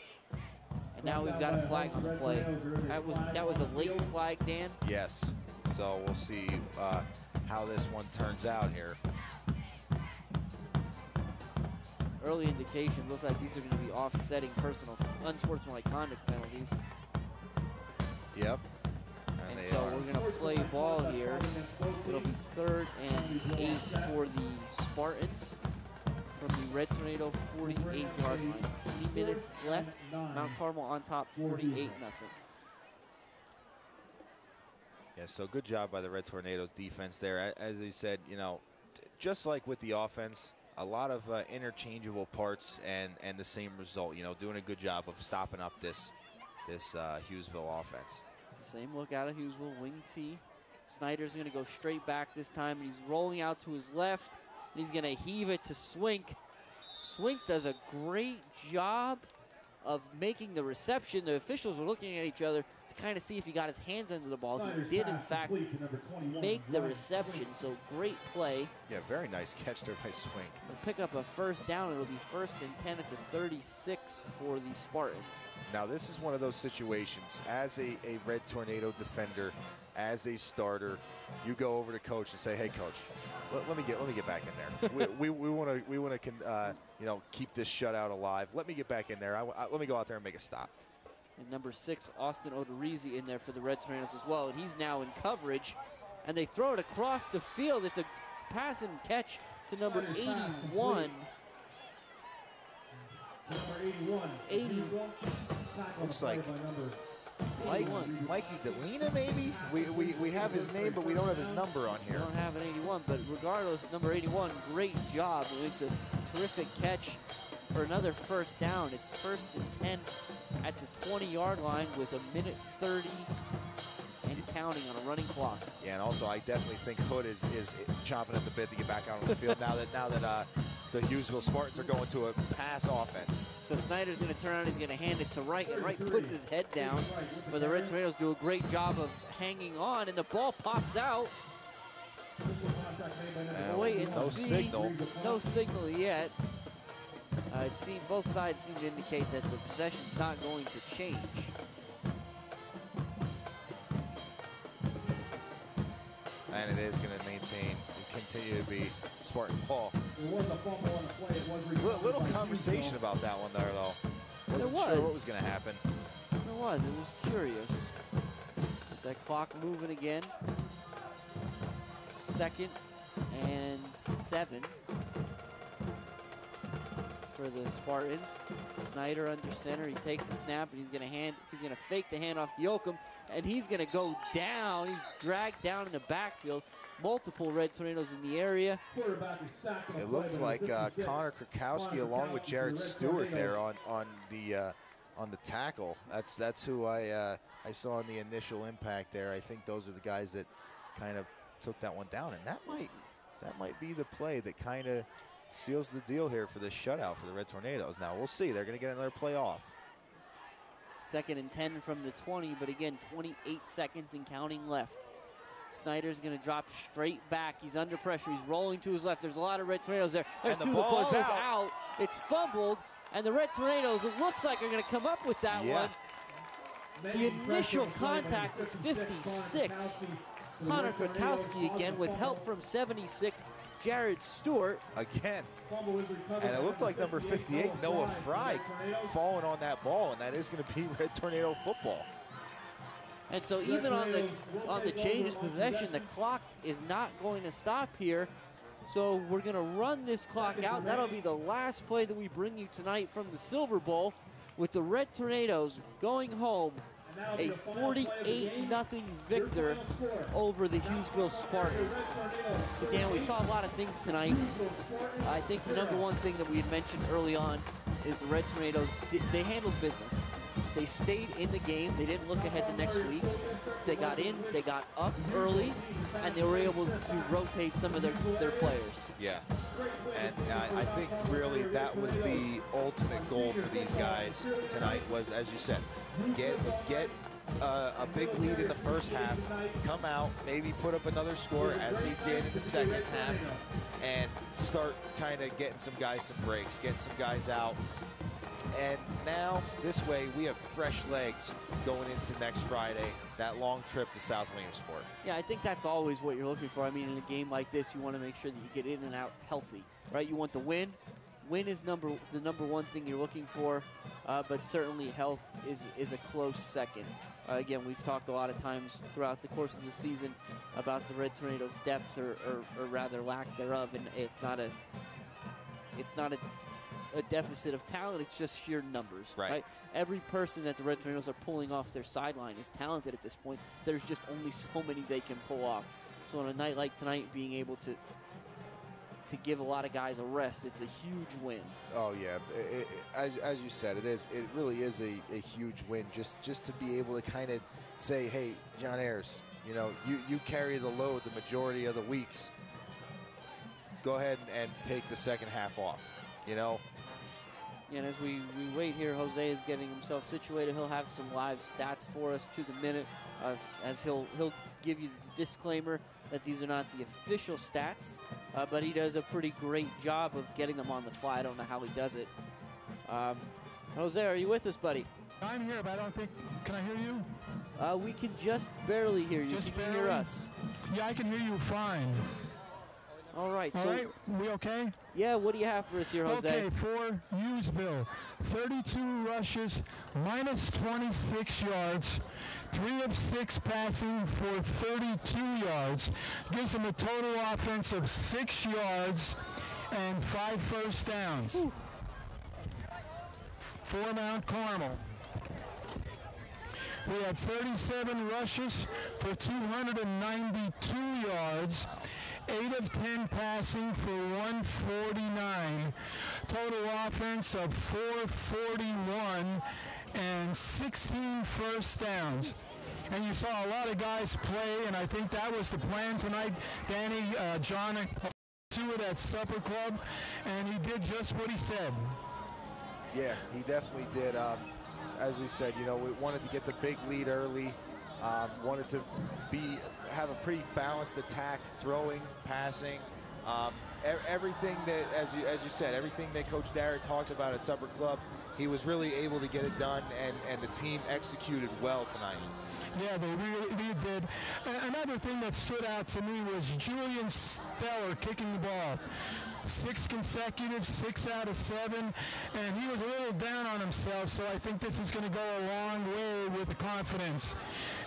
And now we've got a flag on the play. That was a late flag, Dan? Yes. So we'll see how this one turns out here. Early indication looks like these are going to be offsetting personal unsportsmanlike conduct penalties. Yep. And so we're going to play ball here. It'll be 3rd and 8 for the Spartans from the Red Tornado 48-yard line. 3 minutes left. Mount Carmel on top, 48-0. Yeah, so good job by the Red Tornadoes defense there. As he said, just like with the offense, a lot of interchangeable parts and the same result. Doing a good job of stopping up this Hughesville offense. Same look out of Hughesville, wing T. Snyder's going to go straight back this time, and he's rolling out to his left. And he's going to heave it to Swink. Swink does a great job of making the reception. The officials were looking at each other to kind of see if he got his hands under the ball. He did, in fact, make the reception, so great play. Yeah, very nice catch there by Swink. He'll pick up a first down. It'll be 1st and 10 at the 36 for the Spartans. Now, this is one of those situations. As a Red Tornado defender, as a starter, you go over to coach and say, "Hey, coach, let me get back in there. we want to keep this shutout alive. Let me get back in there. Let me go out there and make a stop." And number 6, Austin Odorizzi, in there for the Red Tornadoes as well. And he's now in coverage. And they throw it across the field. It's a pass and catch to number 81. Number 81. Looks like Mikey Delina, maybe? We have his name, but we don't have his number on here. We don't have an 81, but regardless, number 81, great job. It's a terrific catch for another first down. It's 1st and 10 at the 20-yard line with 1:30 and counting on a running clock. Yeah, and also I definitely think Hood is chomping at the bit to get back out on the field now that the Hughesville Spartans are going to a pass offense. So Snyder's going to turn around, he's going to hand it to Wright, and Wright puts his head down, but the Red Tornadoes do a great job of hanging on, and the ball pops out. Wait and see. No signal yet. Both sides seem to indicate that the possession's not going to change. And it is going to continue to be Spartan ball. Little conversation about that one there, though. Wasn't sure what was going to happen. It was curious. That clock moving again. 2nd and 7 for the Spartans. Snyder under center. He takes the snap and he's going to fake the handoff to Yoakum, and he's going to go down. He's dragged down in the backfield. Multiple Red Tornadoes in the area. It looked like Connor Krakowski along with Jared Stewart there on the tackle. That's who I saw in the initial impact there. I think those are the guys that kind of took that one down, and that might be the play that kind of seals the deal here for this shutout for the Red Tornadoes. Now we'll see. They're going to get another play off. 2nd and 10 from the 20, but again, 28 seconds and counting left. Snyder's going to drop straight back. He's under pressure. He's rolling to his left. There's a lot of Red Tornadoes there. There's two. The ball is out. It's fumbled, and the Red Tornadoes, it looks like, are going to come up with that one. The initial contact was 56. Connor Krakowski again with help from 76, Jared Stewart. Again. And it looked like number 58, Noah Fry, falling on that ball, and that is going to be Red Tornado football. And so even on the change of possession, the clock is not going to stop here. So we're going to run this clock out. That'll be the last play that we bring you tonight from the Silver Bowl, with the Red Tornadoes going home a 48-0 victor over the Hughesville Spartans. So Dan, we saw a lot of things tonight. I think the number one thing that we had mentioned early on is the Red Tornadoes, they handled business. They stayed in the game. They didn't look ahead to next week. They got in, they got up early, and they were able to rotate some of their players. Yeah, and I think really that was the ultimate goal for these guys tonight was, as you said, get a big lead in the first half, come out, maybe put up another score as they did in the second half, and start kind of getting some guys some breaks, getting some guys out. And now, this way, we have fresh legs going into next Friday, that long trip to South Williamsport. Yeah, I think that's always what you're looking for. I mean, in a game like this, you want to make sure that you get in and out healthy, right? You want the win. Win is the number one thing you're looking for, but certainly health is a close second. Again, we've talked a lot of times throughout the course of the season about the Red Tornadoes' depth, or rather lack thereof, and it's not a deficit of talent, it's just sheer numbers, right? Every person that the Red Tornadoes are pulling off their sideline is talented at this point. There's just only so many they can pull off. So on a night like tonight, being able to give a lot of guys a rest, it's a huge win. Oh yeah, as you said, it really is a huge win just to be able to kind of say, hey, John Ayers, you carry the load the majority of the weeks. Go ahead and take the second half off, And as we wait here, Jose is getting himself situated. He'll have some live stats for us to the minute, as he'll give you the disclaimer that these are not the official stats, but he does a pretty great job of getting them on the fly. I don't know how he does it. Jose, are you with us, buddy? I'm here, but I don't think, can I hear you? We can just barely hear you. Can you hear us? Yeah, I can hear you fine. All right. All right, we okay? Yeah, what do you have for us here, Jose? Okay, for Hughesville, 32 rushes, minus 26 yards, 3 of 6 passing for 32 yards. Gives them a total offense of 6 yards and 5 first downs. Ooh. For Mount Carmel. We have 37 rushes for 292 yards 8 of 10 passing for 149. Total offense of 441 and 16 first downs. And you saw a lot of guys play, and I think that was the plan tonight. Danny, John, to it at Supper Club, and he did just what he said. Yeah, he definitely did. As we said, you know, we wanted to get the big lead early. Wanted to have a pretty balanced attack, throwing, passing, everything that, as you said, everything that Coach Dara talked about at Supper Club. He was really able to get it done, and the team executed well tonight. Yeah, they really did. Another thing that stood out to me was Julian Stellar kicking the ball. 6 consecutive, 6 out of 7, and he was a little down on himself, so I think this is going to go a long way with the confidence.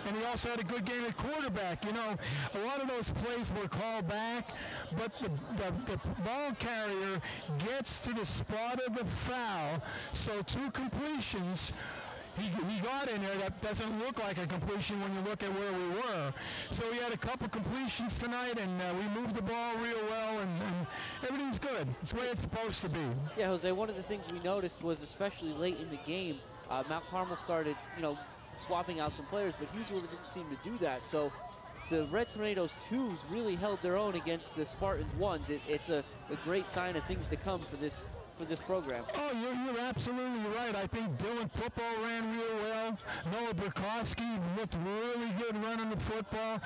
And he also had a good game at quarterback. You know, a lot of those plays were called back, but the ball carrier gets to the spot of the foul, so 2 completions. He got in there. That doesn't look like a completion when you look at where we were. So he had a couple completions tonight, and we moved the ball real well, and everything's good. It's the way it's supposed to be. Yeah, Jose, one of the things we noticed was, especially late in the game, Mount Carmel started, swapping out some players, but Hughesville didn't seem to do that. So the Red Tornadoes 2s really held their own against the Spartans 1s. It's a great sign of things to come for this program. Oh, you're absolutely right. I think Dylan Football ran real well. Noah Burkowski looked really good running the football.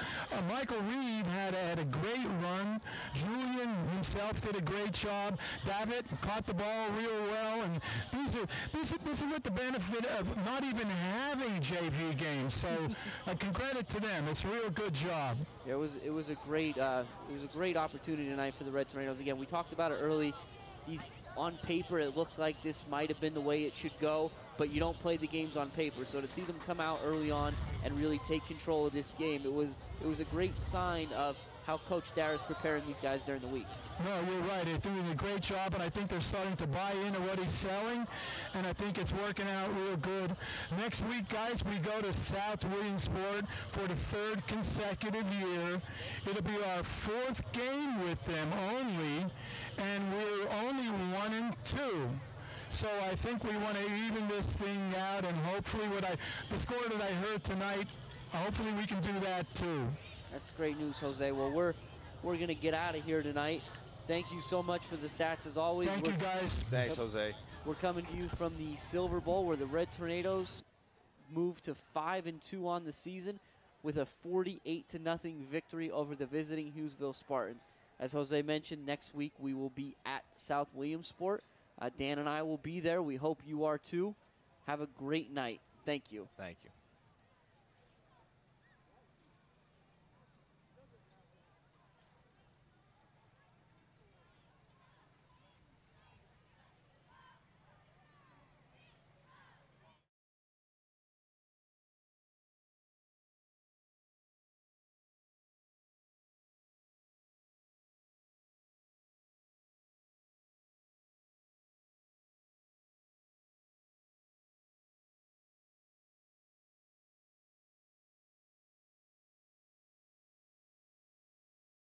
Michael Reed had a great run. Julian himself did a great job. David caught the ball real well. And this is with the benefit of not even having JV games. So I can credit to them. It's a real good job. Yeah, it was a great opportunity tonight for the Red Tornadoes. Again, we talked about it early. On paper, it looked like this might have been the way it should go, but you don't play the games on paper. So to see them come out early on and really take control of this game, it was a great sign of how Coach Dara is preparing these guys during the week. No, you're right. He's doing a great job, and I think they're starting to buy into what he's selling, and I think it's working out real good. Next week, guys, we go to South Williamsport for the 3rd consecutive year. It'll be our 4th game with them only, and we're only 1-2. So I think we want to even this thing out, and hopefully the score that I heard tonight, hopefully we can do that too. That's great news, Jose. Well, we're going to get out of here tonight. Thank you so much for the stats, as always. Thank you, guys. Thanks, Jose. We're coming to you from the Silver Bowl, where the Red Tornadoes moved to 5-2 on the season with a 48-0 victory over the visiting Hughesville Spartans. As Jose mentioned, next week we will be at South Williamsport. Dan and I will be there. We hope you are too. Have a great night. Thank you. Thank you.